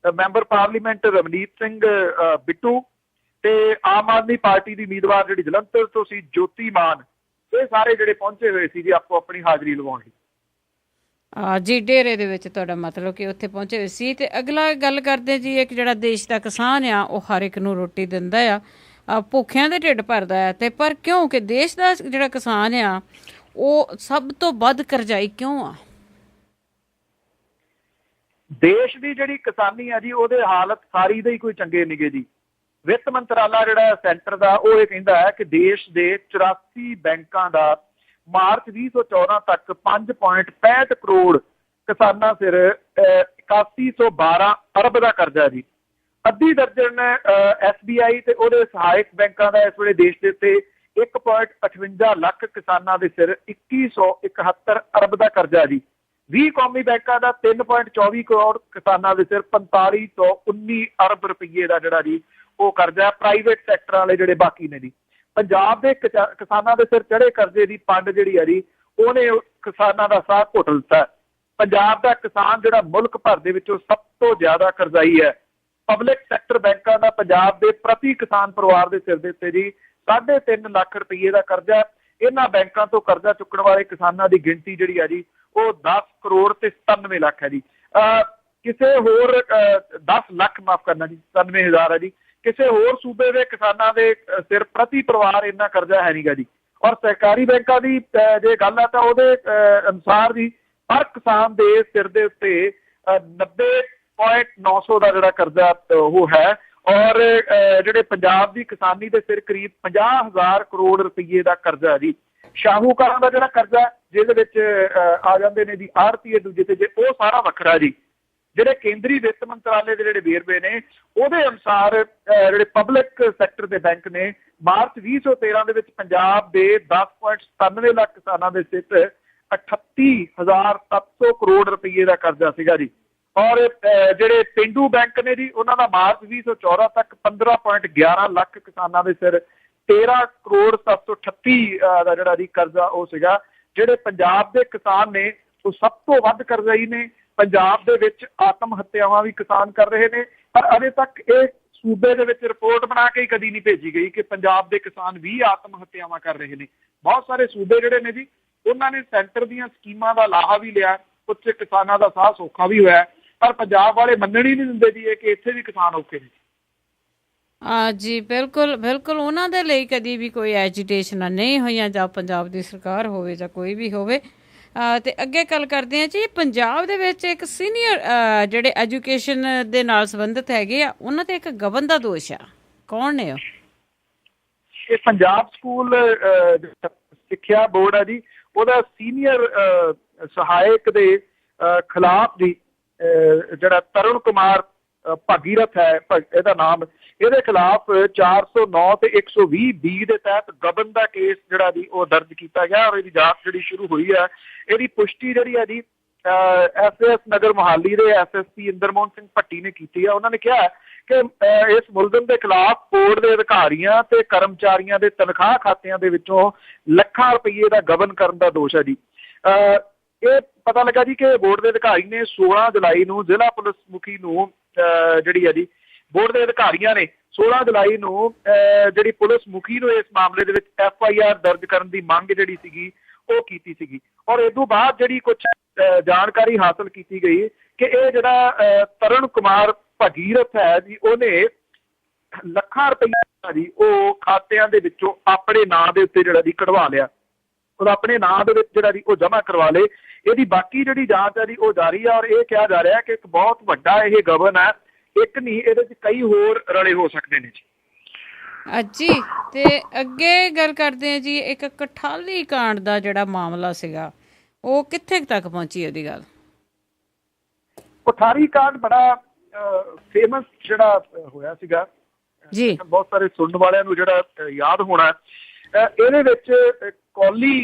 ਮੈਂਬਰ ਪਾਰਲੀਮੈਂਟ ਰਵਨੀਤ ਸਿੰਘ ਬਿੱਟੂ ਤੇ ਆਮ ਆਦਮੀ ਪਾਰਟੀ ਦੀ ਉਮੀਦਵਾਰ ਜਿਹੜੀ ਜਲੰਧਰ ਤੋਂ ਸੀ ਜੋਤੀ ਮਾਨ, ਇਹ ਸਾਰੇ ਜਿਹੜੇ ਪਹੁੰਚੇ ਹੋਏ ਸੀ ਜੀ ਆਪੋ ਆਪਣੀ ਹਾਜ਼ਰੀ ਲਵਾਉਣ ਲਈ। ਜੀ ਡੇਰੇ ਦੇ ਵਿੱਚ ਤੁਹਾਡਾ ਮਤਲਬ ਕਿ ਉੱਥੇ ਪਹੁੰਚੇ ਹੋਏ ਸੀ। ਤੇ ਅਗਲਾ ਗੱਲ ਕਰਦੇ ਜੀ, ਇੱਕ ਜਿਹੜਾ ਦੇਸ਼ ਦਾ ਕਿਸਾਨ ਆ ਉਹ ਹਰ ਇੱਕ ਨੂੰ ਰੋਟੀ ਦਿੰਦਾ ਆ, ਭੁੱਖਿਆਂ ਦੇ ਢਿੱਡ ਭਰਦਾ ਹੈ। ਤੇ ਪਰ ਕਿਉਂਕਿ ਦੇਸ਼ ਦਾ ਜਿਹੜਾ ਕਿਸਾਨ ਆ ਉਹ ਸਭ ਤੋਂ ਵੱਧ ਕਰਜ਼ਾਈ ਕਿਉਂ ਆ? ਦੇਸ਼ ਦੀ ਜਿਹੜੀ ਕਿਸਾਨੀ ਆ ਜੀ ਉਹਦੇ ਹਾਲਤ ਸਾਰੀ ਦੇ ਹੀ ਕੋਈ ਚੰਗੇ ਨਿਗੇ ਜੀ। ਵਿੱਤ ਮੰਤਰਾਲਾ ਜਿਹੜਾ ਸੈਂਟਰ ਦਾ ਉਹ ਇਹ ਕਹਿੰਦਾ ਹੈ ਕਿ ਦੇਸ਼ ਦੇ 84 ਬੈਂਕਾਂ ਦਾ ਮਾਰਚ 2014 ਤੱਕ 5.65 ਕਰੋੜ ਕਿਸਾਨਾਂ ਸਿਰ 8112 ਅਰਬ ਦਾ ਕਰਜ਼ਾ ਜੀ। ਅੱਧੀ ਦਰਜਨ SBI ਤੇ ਉਹਦੇ ਸਹਾਇਕ ਬੈਂਕਾਂ ਦਾ ਇਸ ਵੇਲੇ ਦੇਸ਼ ਦੇ ਉੱਤੇ 1.58 ਲੱਖ ਕਿਸਾਨਾਂ ਦੇ ਸਿਰ 2171 ਅਰਬ ਦਾ ਕਰਜ਼ਾ ਜੀ। 20 ਕੌਮੀ ਬੈਂਕਾਂ ਦਾ 3.24 ਕਰੋੜ ਕਿਸਾਨਾਂ ਦੇ ਸਿਰ 4519 ਅਰਬ ਰੁਪਈਏ ਦਾ ਜਿਹੜਾ ਜੀ ਉਹ ਕਰਜ਼ਾ। ਪ੍ਰਾਈਵੇਟ ਸੈਕਟਰ ਵਾਲੇ ਜਿਹੜੇ ਬਾਕੀ ਨੇ ਜੀ। ਪੰਜਾਬ ਦੇ ਕਿਸਾਨਾਂ ਦੇ ਸਿਰ ਚੜੇ ਕਰਜ਼ੇ ਦੀ ਪੰਡ ਜਿਹੜੀ ਹੈ ਜੀ ਉਹਨੇ ਕਿਸਾਨਾਂ ਦਾ ਸਾਹ ਘੁੱਟ ਦਿੱਤਾ। ਪੰਜਾਬ ਦਾ ਕਿਸਾਨ ਜਿਹੜਾ ਮੁਲਕ ਭਰ ਦੇ ਵਿੱਚੋਂ ਸਭ ਤੋਂ ਜ਼ਿਆਦਾ ਕਰਜ਼ਾਈ ਹੈ। ਪਬਲਿਕ ਸੈਕਟਰ ਬੈਂਕਾਂ ਦਾ ਪੰਜਾਬ ਦੇ ਪ੍ਰਤੀ ਕਿਸਾਨ ਪਰਿਵਾਰ ਦੇ ਸਿਰ ਦੇ ਉੱਤੇ ਜੀ 3.5 ਲੱਖ ਰੁਪਈਏ ਦਾ ਕਰਜ਼ਾ। ਇਹਨਾਂ ਬੈਂਕਾਂ ਤੋਂ ਕਰਜ਼ਾ ਚੁੱਕਣ ਵਾਲੇ ਕਿਸਾਨਾਂ ਦੀ ਗਿਣਤੀ ਜਿਹੜੀ ਹੈ ਜੀ ਉਹ 10 ਕਰੋੜ ਤੇ 97 ਲੱਖ ਹੈ ਜੀ। ਕਿਸੇ ਹੋਰ 10 ਲੱਖ ਮਾਫ ਕਰਨਾ ਜੀ 97,000 ਹੈ ਜੀ। ਕਿਸੇ ਹੋਰ ਸੂਬੇ ਦੇ ਕਿਸਾਨਾਂ ਦੇ ਸਿਰ ਪ੍ਰਤੀ ਪਰਿਵਾਰ ਇੰਨਾ ਕਰਜ਼ਾ ਹੈ ਨਹੀਂਗਾ ਜੀ। ਔਰ ਸਰਕਾਰੀ ਬੈਂਕਾਂ ਦੀ ਜੇ ਗੱਲ ਹੈ ਤਾਂ ਉਹਦੇ ਅਨੁਸਾਰ ਜੀ ਹਰ ਕਿਸਾਨ ਦੇ ਸਿਰ ਦੇ ਉੱਤੇ 90.900 ਦਾ ਜਿਹੜਾ ਕਰਜ਼ਾ ਉਹ ਹੈ। ਔਰ ਜਿਹੜੇ ਪੰਜਾਬ ਦੀ ਕਿਸਾਨੀ ਦੇ ਸਿਰ ਕਰੀਬ 50,000 ਕਰੋੜ ਰੁਪਈਏ ਦਾ ਕਰਜ਼ਾ ਜੀ। ਸ਼ਾਹੂਕਾਰਾਂ ਦਾ ਜਿਹੜਾ ਕਰਜ਼ਾ ਜਿਹਦੇ ਵਿੱਚ ਆ ਜਾਂਦੇ ਨੇ ਜੀ ਆੜ੍ਹਤੀਏ ਦੂਜੇ ਤੇ, ਜੇ ਉਹ ਸਾਰਾ ਵੱਖਰਾ ਜੀ। ਜਿਹੜੇ ਕੇਂਦਰੀ ਵਿੱਤ ਮੰਤਰਾਲੇ ਦੇ ਜਿਹੜੇ ਵੇਰਵੇ ਨੇ ਉਹਦੇ ਅਨੁਸਾਰ ਜਿਹੜੇ ਪਬਲਿਕ ਸੈਕਟਰ ਦੇ ਬੈਂਕ ਨੇ ਮਾਰਚ 2013 ਦੇ ਵਿੱਚ ਪੰਜਾਬ ਦੇ 10.97 ਲੱਖ ਕਿਸਾਨਾਂ ਦੇ ਸਿਰ 38,700 ਕਰੋੜ ਰੁਪਈਏ ਦਾ ਕਰਜ਼ਾ ਸੀਗਾ ਜੀ। ਔਰ ਜਿਹੜੇ ਪੇਂਡੂ ਬੈਂਕ ਨੇ ਜੀ ਉਹਨਾਂ ਦਾ ਮਾਰਚ 2014 ਤੱਕ 15.11 ਲੱਖ ਕਿਸਾਨਾਂ ਦੇ ਸਿਰ 13 ਕਰੋੜ 738 ਦਾ ਜਿਹੜਾ ਜੀ ਕਰਜ਼ਾ ਉਹ ਸੀਗਾ, ਜਿਹੜੇ ਪੰਜਾਬ ਦੇ ਕਿਸਾਨ ਨੇ ਉਹ ਸਭ ਤੋਂ ਵੱਧ ਕਰਜ਼ਈ ਨੇ। ਪੰਜਾਬ ਦੇ ਵਿੱਚ ਆਤਮ ਹੱਤਿਆਵਾਂ ਵੀ ਕਿਸਾਨ ਕਰ ਰਹੇ ਨੇ, ਪਰ ਅਜੇ ਤੱਕ ਇਹ ਸੂਬੇ ਦੇ ਵਿੱਚ ਰਿਪੋਰਟ ਬਣਾ ਕੇ ਕਦੀ ਨਹੀਂ ਭੇਜੀ ਗਈ ਕਿ ਪੰਜਾਬ ਦੇ ਕਿਸਾਨ ਵੀ ਆਤਮ ਹੱਤਿਆਵਾਂ ਕਰ ਰਹੇ ਨੇ। ਬਹੁਤ ਸਾਰੇ ਸੂਬੇ ਜਿਹੜੇ ਨੇ ਜੀ, ਉਹਨਾਂ ਨੇ ਸੈਂਟਰ ਦੀਆਂ ਸਕੀਮਾਂ ਦਾ ਲਾਹਾ ਵੀ ਲਿਆ, ਉੱਥੇ ਕਿਸਾਨਾਂ ਦਾ ਸਾਹ ਸੌਖਾ ਵੀ ਹੋਇਆ, ਪਰ ਪੰਜਾਬ ਵਾਲੇ ਮੰਨਣ ਹੀ ਨਹੀਂ ਦਿੰਦੇ ਜੀ ਕਿ ਇੱਥੇ ਵੀ ਕਿਸਾਨ ਔਖੇ ਨੇ। ਜੀ ਬਿਲਕੁਲ ਬਿਲਕੁਲ, ਉਹਨਾਂ ਦੇ ਲਈ ਕਦੀ ਵੀ ਕੋਈ ਐਜੀਟੇਸ਼ਨ ਨਹੀਂ ਹੋਈਆਂ, ਜਾਂ ਪੰਜਾਬ ਦੀ ਸਰਕਾਰ ਹੋਵੇ ਜਾਂ ਕੋਈ ਵੀ ਹੋਵੇ। ਤੇ ਅੱਗੇ ਗੱਲ ਕਰਦੇ ਹਾਂ ਜੀ, ਪੰਜਾਬ ਦੇ ਵਿੱਚ ਇੱਕ ਸੀਨੀਅਰ ਜਿਹੜੇ ਐਜੂਕੇਸ਼ਨ ਦੇ ਨਾਲ ਸੰਬੰਧਿਤ ਹੈਗੇ ਆ, ਉਹਨਾਂ ਤੇ ਇੱਕ ਗਬਨ ਦਾ ਦੋਸ਼ ਆ, ਕੌਣ ਨੇ ਉਹ? ਇਹ ਪੰਜਾਬ ਸਕੂਲ ਸਿੱਖਿਆ ਬੋਰਡ ਹੈ ਜੀ, ਉਹਦਾ ਸੀਨੀਅਰ ਸਹਾਇਕ ਦੇ ਖਿਲਾਫ ਜੀ ਜਿਹੜਾ ਤਰੁਣ ਕੁਮਾਰ ਭਾਗੀਰਥ ਹੈ ਇਹਦਾ ਨਾਮ, ਇਹਦੇ ਖਿਲਾਫ 409 ਤੇ 120B ਦੇ ਤਹਿਤ ਗਬਨ ਦਾ ਕੇਸ ਜਿਹੜਾ ਜੀ ਉਹ ਦਰਜ ਕੀਤਾ ਗਿਆ, ਔਰ ਇਹਦੀ ਜਾਂਚ ਜਿਹੜੀ ਸ਼ੁਰੂ ਹੋਈ ਹੈ। ਇਹਦੀ ਪੁਸ਼ਟੀ ਜਿਹੜੀ ਹੈ ਜੀ SAS ਨਗਰ ਮੋਹਾਲੀ ਦੇ SSP ਇੰਦਰਮੋਹਨ ਸਿੰਘ ਭੱਟੀ ਨੇ ਕੀਤੀ ਹੈ। ਉਹਨਾਂ ਨੇ ਕਿਹਾ ਕਿ ਇਸ ਮੁਲਜ਼ਮ ਦੇ ਖਿਲਾਫ ਬੋਰਡ ਦੇ ਅਧਿਕਾਰੀਆਂ ਤੇ ਕਰਮਚਾਰੀਆਂ ਦੇ ਤਨਖਾਹ ਖਾਤਿਆਂ ਦੇ ਵਿੱਚੋਂ ਲੱਖਾਂ ਰੁਪਏ ਦਾ ਗਬਨ ਕਰਨ ਦਾ ਦੋਸ਼ ਹੈ ਜੀ। ਇਹ ਪਤਾ ਲੱਗਾ ਜੀ ਕਿ ਬੋਰਡ ਦੇ ਅਧਿਕਾਰੀ ਨੇ 16 ਜੁਲਾਈ ਨੂੰ ਜ਼ਿਲ੍ਹਾ ਪੁਲਿਸ ਮੁਖੀ ਨੂੰ ਜਿਹੜੀ ਹੈ ਜੀ, ਬੋਰਡ ਦੇ ਅਧਿਕਾਰੀਆਂ ਨੇ 16 ਜੁਲਾਈ ਨੂੰ ਜਿਹੜੀ ਪੁਲਿਸ ਮੁਖੀ ਨੂੰ ਇਸ ਮਾਮਲੇ ਦੇ ਵਿੱਚ FIR ਦਰਜ ਕਰਨ ਦੀ ਮੰਗ ਜਿਹੜੀ ਸੀਗੀ ਉਹ ਕੀਤੀ ਸੀਗੀ, ਔਰ ਇਸ ਤੋਂ ਬਾਅਦ ਜਿਹੜੀ ਕੁਝ ਜਾਣਕਾਰੀ ਹਾਸਲ ਕੀਤੀ ਗਈ ਕਿ ਇਹ ਜਿਹੜਾ ਤਰੁਣ ਕੁਮਾਰ ਭਗੀਰਥ ਹੈ ਜੀ, ਉਹਨੇ ਲੱਖਾਂ ਰੁਪਈਆ ਜੀ ਉਹ ਖਾਤਿਆਂ ਦੇ ਵਿੱਚੋਂ ਆਪਣੇ ਨਾਂ ਦੇ ਉੱਤੇ ਜਿਹੜਾ ਜੀ ਕਢਵਾ ਲਿਆ, ਉਹ ਆਪਣੇ ਨਾਂ ਦੇ ਵਿੱਚ ਜਿਹੜਾ ਜੀ ਉਹ ਜਮ੍ਹਾਂ ਕਰਵਾ ਲਏ। ਇਹਦੀ ਬਾਕੀ ਜਿਹੜੀ ਜਾਂਚ ਹੈ ਜੀ ਉਹ ਜਾਰੀ ਹੈ, ਔਰ ਇਹ ਕਿਹਾ ਜਾ ਰਿਹਾ ਕਿ ਇੱਕ ਬਹੁਤ ਵੱਡਾ ਇਹ ਗਬਨ ਹੈ, ਇੱਕ ਨਹੀਂ ਇਹਦੇ ਵਿੱਚ ਕਈ ਹੋਰ ਰਲੇ ਹੋ ਸਕਦੇ ਨੇ ਜੀ। ਜੀ ਤੇ ਅੱਗੇ ਗੱਲ ਕਰਦੇ ਹਾਂ ਜੀ, ਇੱਕ ਕਠਾਲੀ ਕਾਂਡ ਦਾ ਜਿਹੜਾ ਮਾਮਲਾ ਸੀਗਾ ਉਹ ਕਿੱਥੇ ਤੱਕ ਪਹੁੰਚੀ ਉਹਦੀ ਗੱਲ? ਕਠਾਲੀ ਕਾਂਡ ਬੜਾ ਫੇਮਸ ਜਿਹੜਾ ਹੋਇਆ ਸੀਗਾ ਜੀ, ਬਹੁਤ ਸਾਰੇ ਸੁਣਨ ਵਾਲਿਆਂ ਨੂੰ ਜਿਹੜਾ ਯਾਦ ਹੋਣਾ। ਇਹਦੇ ਵਿੱਚ ਕੌਲੀ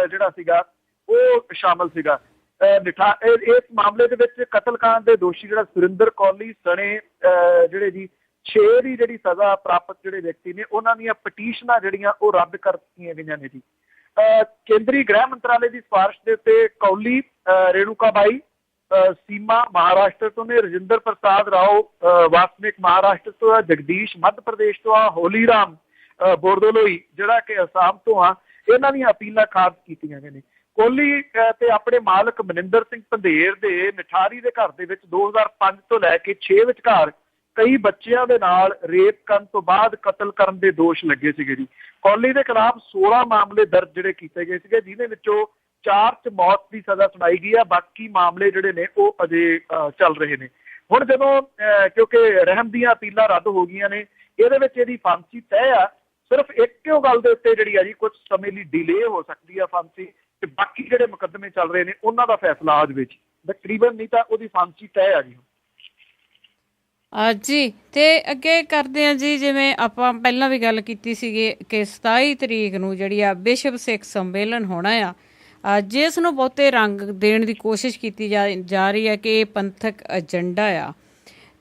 ਜਿਹੜਾ ਸੀਗਾ ਉਹ ਸ਼ਾਮਲ ਸੀਗਾ। ਇਸ ਮਾਮਲੇ ਦੇ ਵਿੱਚ ਕਤਲਕਾਂਡ ਦੇ ਦੋਸ਼ੀ ਜਿਹੜਾ ਸੁਰਿੰਦਰ ਕੌਲੀ ਸਣੇ ਜਿਹੜੇ ਜੀ 6 ਦੀ ਜਿਹੜੀ ਸਜ਼ਾ ਪ੍ਰਾਪਤ ਜਿਹੜੇ ਵਿਅਕਤੀ ਨੇ, ਉਹਨਾਂ ਦੀਆਂ ਪਟੀਸ਼ਨਾਂ ਜਿਹੜੀਆਂ ਉਹ ਰੱਦ ਕਰ ਦਿੱਤੀਆਂ ਗਈਆਂ ਨੇ ਜੀ। ਕੇਂਦਰੀ ਗ੍ਰਹਿ ਮੰਤਰਾਲੇ ਦੀ ਸਿਫਾਰਿਸ਼ ਦੇ ਉੱਤੇ ਕੌਲੀ ਰੇਣੂਕਾ ਬਾਈ ਸੀਮਾ ਮਹਾਰਾਸ਼ਟਰ ਤੋਂ ਨੇ, ਰਜਿੰਦਰ ਪ੍ਰਸਾਦ ਰਾਓ ਵਾਸਨਿਕ ਮਹਾਰਾਸ਼ਟਰ ਤੋਂ ਆ, ਜਗਦੀਸ਼ ਮੱਧ ਪ੍ਰਦੇਸ਼ ਤੋਂ ਆ, ਹੋਲੀ ਰਾਮ ਬੋਰਦੋਲੋਈ ਜਿਹੜਾ ਕਿ ਅਸਾਮ ਤੋਂ ਆ, ਇਹਨਾਂ ਦੀਆਂ ਅਪੀਲਾਂ ਖਾਰਜ ਕੀਤੀਆਂ ਗਈਆਂ ਨੇ। ਕੋਹਲੀ ਤੇ ਆਪਣੇ ਮਾਲਕ ਮਨਿੰਦਰ ਸਿੰਘ ਪੰਧੇਰ ਦੇ ਨਿਠਾਰੀ ਦੇ ਘਰ ਦੇ ਵਿੱਚ 2005 ਤੋਂ ਲੈ ਕੇ 6 ਵਿਚਕਾਰ ਕਈ ਬੱਚਿਆਂ ਦੇ ਨਾਲ ਰੇਪ ਕਰਨ ਤੋਂ ਬਾਅਦ ਕਤਲ ਕਰਨ ਦੇ ਦੋਸ਼ ਲੱਗੇ ਸੀਗੇ ਜੀ। ਕੋਹਲੀ ਦੇ ਖਿਲਾਫ 16 ਮਾਮਲੇ ਦਰਜ ਜਿਹੜੇ ਕੀਤੇ ਗਏ ਸੀਗੇ, ਜਿਹਦੇ ਵਿੱਚੋਂ 4 'ਚ ਮੌਤ ਦੀ ਸਜ਼ਾ ਸੁਣਾਈ ਗਈ ਆ, ਬਾਕੀ ਮਾਮਲੇ ਜਿਹੜੇ ਨੇ ਉਹ ਅਜੇ ਚੱਲ ਰਹੇ ਨੇ। ਹੁਣ ਜਦੋਂ ਕਿਉਂਕਿ ਰਹਿਮ ਦੀਆਂ ਅਪੀਲਾਂ ਰੱਦ ਹੋ ਗਈਆਂ ਨੇ, ਇਹਦੇ ਵਿੱਚ ਇਹਦੀ ਫਾਂਸੀ ਤੈਅ ਆ। ਸਿਰਫ ਇੱਕੋ ਗੱਲ ਦੇ ਉੱਤੇ ਜਿਹੜੀ ਆ ਜੀ ਕੁਝ ਸਮੇਂ ਲਈ ਡਿਲੇ ਹੋ ਸਕਦੀ ਆ ਫਾਂਸੀ, ਤੇ ਬਾਕੀ ਜਿਹੜੇ ਮੁਕੱਦਮੇ ਚੱਲ ਰਹੇ ਨੇ ਉਹਨਾਂ ਦਾ ਫੈਸਲਾ ਆ ਜਾਵੇ ਜੀ, ਤਕਰੀਬਨ ਨਹੀਂ ਤਾਂ ਉਹਦੀ ਫਾਂਸੀ ਤੈਅ ਆ ਜੀ। ਜੀ ਤੇ ਅੱਗੇ ਕਰਦੇ ਹਾਂ ਜੀ, ਜਿਵੇਂ ਆਪਾਂ ਪਹਿਲਾਂ ਵੀ ਗੱਲ ਕੀਤੀ ਸੀਗੀ ਕਿ 27 ਤਰੀਕ ਨੂੰ ਜਿਹੜੀ ਆ ਵਿਸ਼ਵ ਸਿੱਖ ਸੰਮੇਲਨ ਹੋਣਾ ਆ, ਜਿਸ ਨੂੰ ਬਹੁਤੇ ਰੰਗ ਦੇਣ ਦੀ ਕੋਸ਼ਿਸ਼ ਕੀਤੀ ਜਾ ਰਹੀ ਹੈ ਕਿ ਇਹ ਪੰਥਕ ਏਜੰਡਾ ਆ,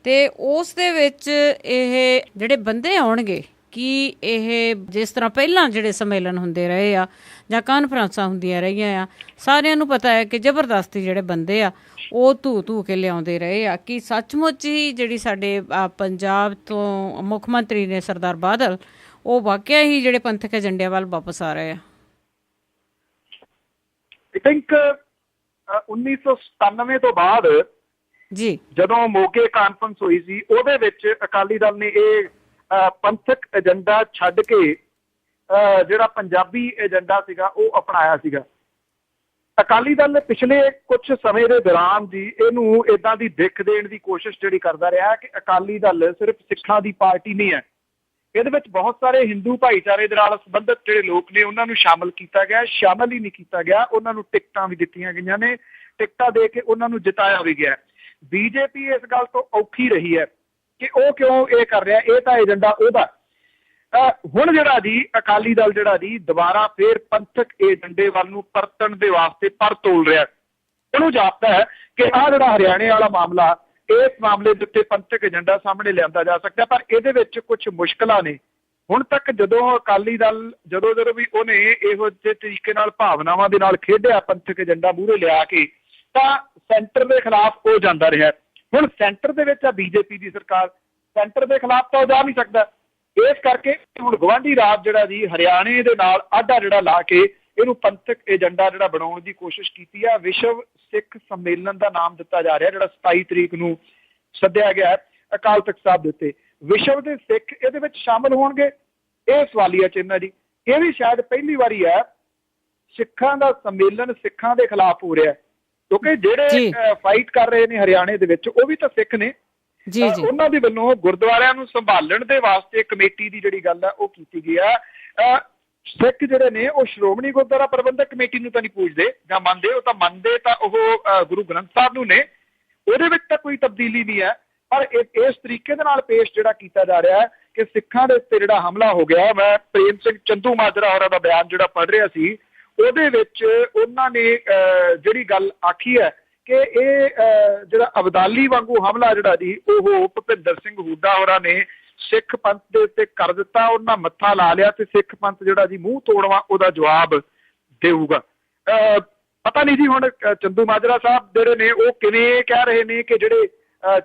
ਤੇ ਉਸ ਦੇ ਵਿੱਚ ਇਹ ਜਿਹੜੇ ਬੰਦੇ ਆਉਣਗੇ, ਕੀ ਇਹ ਜਿਸ ਤਰ੍ਹਾਂ ਪਹਿਲਾਂ ਜਿਹੜੇ ਸੰਮੇਲਨ ਹੁੰਦੇ ਰਹੇ ਆ ਜਾਂ ਕਾਨਫਰੰਸਾਂ ਹੁੰਦੀਆਂ ਰਹੀਆਂ ਆ, ਸਾਰਿਆਂ ਨੂੰ ਪਤਾ ਹੈ ਕਿ ਜ਼ਬਰਦਸਤੀ ਜਿਹੜੇ ਬੰਦੇ ਆ ਉਹ ਧੂ ਕੇ ਲਿਆਉਂਦੇ ਰਹੇ ਆ, ਕਿ ਸੱਚਮੁੱਚ ਹੀ ਜਿਹੜੀ ਸਾਡੇ ਪੰਜਾਬ ਤੋਂ ਮੁੱਖ ਮੰਤਰੀ ਨੇ ਸਰਦਾਰ ਬਾਦਲ, ਉਹ ਵਾਕਿਆ ਹੀ ਜਿਹੜੇ ਪੰਥਕ ਏਜੰਡਿਆਂ ਵੱਲ ਵਾਪਸ ਆ ਰਹੇ ਆ? ਆਈ ਥਿੰਕ 1997 ਤੋਂ ਬਾਅਦ ਜੀ ਜਦੋਂ ਮੋਗੇ ਕਾਨਫਰੰਸ ਹੋਈ ਸੀ, ਉਹਦੇ ਵਿੱਚ ਅਕਾਲੀ ਦਲ ਨੇ ਇਹ ਪੰਥਕ ਏਜੰਡਾ ਛੱਡ ਕੇ ਜਿਹੜਾ ਪੰਜਾਬੀ ਏਜੰਡਾ ਸੀਗਾ ਉਹ ਅਪਣਾਇਆ ਸੀਗਾ। ਅਕਾਲੀ ਦਲ ਨੇ ਪਿਛਲੇ ਕੁਝ ਸਮੇਂ ਦੇ ਦੌਰਾਨ ਜੀ ਇਹਨੂੰ ਏਦਾਂ ਦੀ ਦਿੱਖ ਦੇਣ ਦੀ ਕੋਸ਼ਿਸ਼ ਜਿਹੜੀ ਕਰਦਾ ਰਿਹਾ ਕਿ ਅਕਾਲੀ ਦਲ ਸਿਰਫ ਸਿੱਖਾਂ ਦੀ ਪਾਰਟੀ ਨਹੀਂ ਹੈ, ਇਹਦੇ ਵਿੱਚ ਬਹੁਤ ਸਾਰੇ ਹਿੰਦੂ ਭਾਈਚਾਰੇ ਦੇ ਨਾਲ ਸੰਬੰਧਿਤ ਜਿਹੜੇ ਲੋਕ ਨੇ ਉਹਨਾਂ ਨੂੰ ਸ਼ਾਮਲ ਕੀਤਾ ਗਿਆ। ਸ਼ਾਮਲ ਹੀ ਨਹੀਂ ਕੀਤਾ ਗਿਆ, ਉਹਨਾਂ ਨੂੰ ਟਿਕਟਾਂ ਵੀ ਦਿੱਤੀਆਂ ਗਈਆਂ ਨੇ, ਟਿਕਟਾਂ ਦੇ ਕੇ ਉਹਨਾਂ ਨੂੰ ਜਿਤਾਇਆ ਵੀ ਗਿਆ। ਬੀਜੇਪੀ ਇਸ ਗੱਲ ਤੋਂ ਔਖੀ ਰਹੀ ਹੈ ਕਿ ਉਹ ਕਿਉਂ ਇਹ ਕਰ ਰਿਹਾ, ਇਹ ਤਾਂ ਏਜੰਡਾ ਉਹਦਾ। ਹੁਣ ਜਿਹੜਾ ਜੀ ਅਕਾਲੀ ਦਲ ਜਿਹੜਾ ਜੀ ਦੁਬਾਰਾ ਫੇਰ ਪੰਥਕ ਏਜੰਡੇ ਵੱਲ ਨੂੰ ਪਰਤਣ ਦੇ ਵਾਸਤੇ ਪਰ ਤੋਲ ਰਿਹਾ। ਉਹਨੂੰ ਜਾਪਦਾ ਹੈ ਕਿ ਆਹ ਜਿਹੜਾ ਹਰਿਆਣੇ ਵਾਲਾ ਮਾਮਲਾ, ਇਸ ਮਾਮਲੇ ਦੇ ਉੱਤੇ ਪੰਥਕ ਏਜੰਡਾ ਸਾਹਮਣੇ ਲਿਆਂਦਾ ਜਾ ਸਕਦਾ, ਪਰ ਇਹਦੇ ਵਿੱਚ ਕੁਝ ਮੁਸ਼ਕਲਾਂ ਨੇ। ਹੁਣ ਤੱਕ ਜਦੋਂ ਅਕਾਲੀ ਦਲ ਜਦੋਂ ਵੀ ਉਹਨੇ ਇਹੋ ਜਿਹੇ ਤਰੀਕੇ ਨਾਲ ਭਾਵਨਾਵਾਂ ਦੇ ਨਾਲ ਖੇਡਿਆ, ਪੰਥਕ ਏਜੰਡਾ ਮੂਹਰੇ ਲਿਆ ਕੇ, ਤਾਂ ਸੈਂਟਰ ਦੇ ਖਿਲਾਫ ਉਹ ਜਾਂਦਾ ਰਿਹਾ। ਹੁਣ ਸੈਂਟਰ ਦੇ ਵਿੱਚ ਆ ਬੀਜੇਪੀ ਦੀ ਸਰਕਾਰ, ਸੈਂਟਰ ਦੇ ਖਿਲਾਫ ਤਾਂ ਉਹ ਜਾ ਨਹੀਂ ਸਕਦਾ। ਇਸ ਕਰਕੇ ਹੁਣ ਗਵਾਂਢੀ ਰਾਜ ਜਿਹੜਾ ਜੀ ਹਰਿਆਣੇ ਦੇ ਨਾਲ ਆਡਾ ਜਿਹੜਾ ਲਾ ਕੇ ਇਹਨੂੰ ਪੰਥਕ ਏਜੰਡਾ ਜਿਹੜਾ ਬਣਾਉਣ ਦੀ ਕੋਸ਼ਿਸ਼ ਕੀਤੀ ਆ। ਵਿਸ਼ਵ ਸਿੱਖ ਸੰਮੇਲਨ ਦਾ ਨਾਮ ਦਿੱਤਾ ਜਾ ਰਿਹਾ, ਜਿਹੜਾ 27 ਤਰੀਕ ਨੂੰ ਸੱਦਿਆ ਗਿਆ ਅਕਾਲ ਤਖਤ ਸਾਹਿਬ ਦੇ ਉੱਤੇ। ਵਿਸ਼ਵ ਦੇ ਸਿੱਖ ਇਹਦੇ ਵਿੱਚ ਸ਼ਾਮਲ ਹੋਣਗੇ, ਇਹ ਸਵਾਲੀਆ ਚਿੰਨ੍ਹ ਹੈ ਜੀ। ਇਹ ਵੀ ਸ਼ਾਇਦ ਪਹਿਲੀ ਵਾਰੀ ਹੈ ਸਿੱਖਾਂ ਦਾ ਸੰਮੇਲਨ ਸਿੱਖਾਂ ਦੇ ਖਿਲਾਫ ਹੋ ਰਿਹਾ, ਕਿਉਂਕਿ ਜਿਹੜੇ ਫਾਈਟ ਕਰ ਰਹੇ ਨੇ ਹਰਿਆਣੇ ਦੇ ਵਿੱਚ ਉਹ ਵੀ ਤਾਂ ਸਿੱਖ ਨੇ। ਉਹਨਾਂ ਦੇ ਵੱਲੋਂ ਗੁਰਦੁਆਰਿਆਂ ਨੂੰ ਸੰਭਾਲਣ ਦੇ ਵਾਸਤੇ ਕਮੇਟੀ ਦੀ ਜਿਹੜੀ ਗੱਲ ਹੈ ਉਹ ਕੀਤੀ ਗਈ ਆ। ਸਿੱਖ ਜਿਹੜੇ ਨੇ ਉਹ ਸ਼੍ਰੋਮਣੀ ਗੁਰਦੁਆਰਾ ਪ੍ਰਬੰਧਕ ਕਮੇਟੀ ਨੂੰ ਤਾਂ ਨਹੀਂ ਪੂਜਦੇ ਜਾਂ ਮੰਨਦੇ, ਉਹ ਤਾਂ ਮੰਨਦੇ ਤਾਂ ਉਹ ਗੁਰੂ ਗ੍ਰੰਥ ਸਾਹਿਬ ਨੂੰ ਨੇ, ਉਹਦੇ ਵਿੱਚ ਤਾਂ ਕੋਈ ਤਬਦੀਲੀ ਨਹੀਂ ਹੈ। ਪਰ ਇਸ ਤਰੀਕੇ ਦੇ ਨਾਲ ਪੇਸ਼ ਜਿਹੜਾ ਕੀਤਾ ਜਾ ਰਿਹਾ ਹੈ ਕਿ ਸਿੱਖਾਂ ਦੇ ਉੱਤੇ ਜਿਹੜਾ ਹਮਲਾ ਹੋ ਗਿਆ। ਮੈਂ ਪ੍ਰੇਮ ਸਿੰਘ ਚੰਦੂ ਮਾਜਰਾ ਹੋਰਾਂ ਦਾ ਬਿਆਨ ਜਿਹੜਾ ਪੜ੍ਹ ਰਿਹਾ ਸੀ, ਉਹਦੇ ਵਿੱਚ ਉਹਨਾਂ ਨੇ ਜਿਹੜੀ ਗੱਲ ਆਖੀ ਹੈ ਕਿ ਇਹ ਜਿਹੜਾ ਅਬਦਾਲੀ ਵਾਂਗੂ ਹਮਲਾ ਜਿਹੜਾ ਜੀ ਉਹ ਭੁਪਿੰਦਰ ਸਿੰਘ ਹੁੱਡਾ ਹੋਰਾਂ ਨੇ ਸਿੱਖ ਪੰਥ ਦੇ ਉੱਤੇ ਕਰ ਦਿੱਤਾ। ਉਹਨਾਂ ਮੱਥਾ ਲਾ ਲਿਆ ਤੇ ਸਿੱਖ ਪੰਥ ਜਿਹੜਾ ਜੀ ਮੂੰਹ ਤੋੜਵਾ ਉਹਦਾ ਜਵਾਬ ਦੇਊਗਾ। ਪਤਾ ਨਹੀਂ ਜੀ ਹੁਣ ਚੰਦੂ ਮਾਜਰਾ ਸਾਹਿਬ ਜਿਹੜੇ ਨੇ ਉਹ ਕਿਵੇਂ ਕਹਿ ਰਹੇ ਨੇ ਕਿ ਜਿਹੜੇ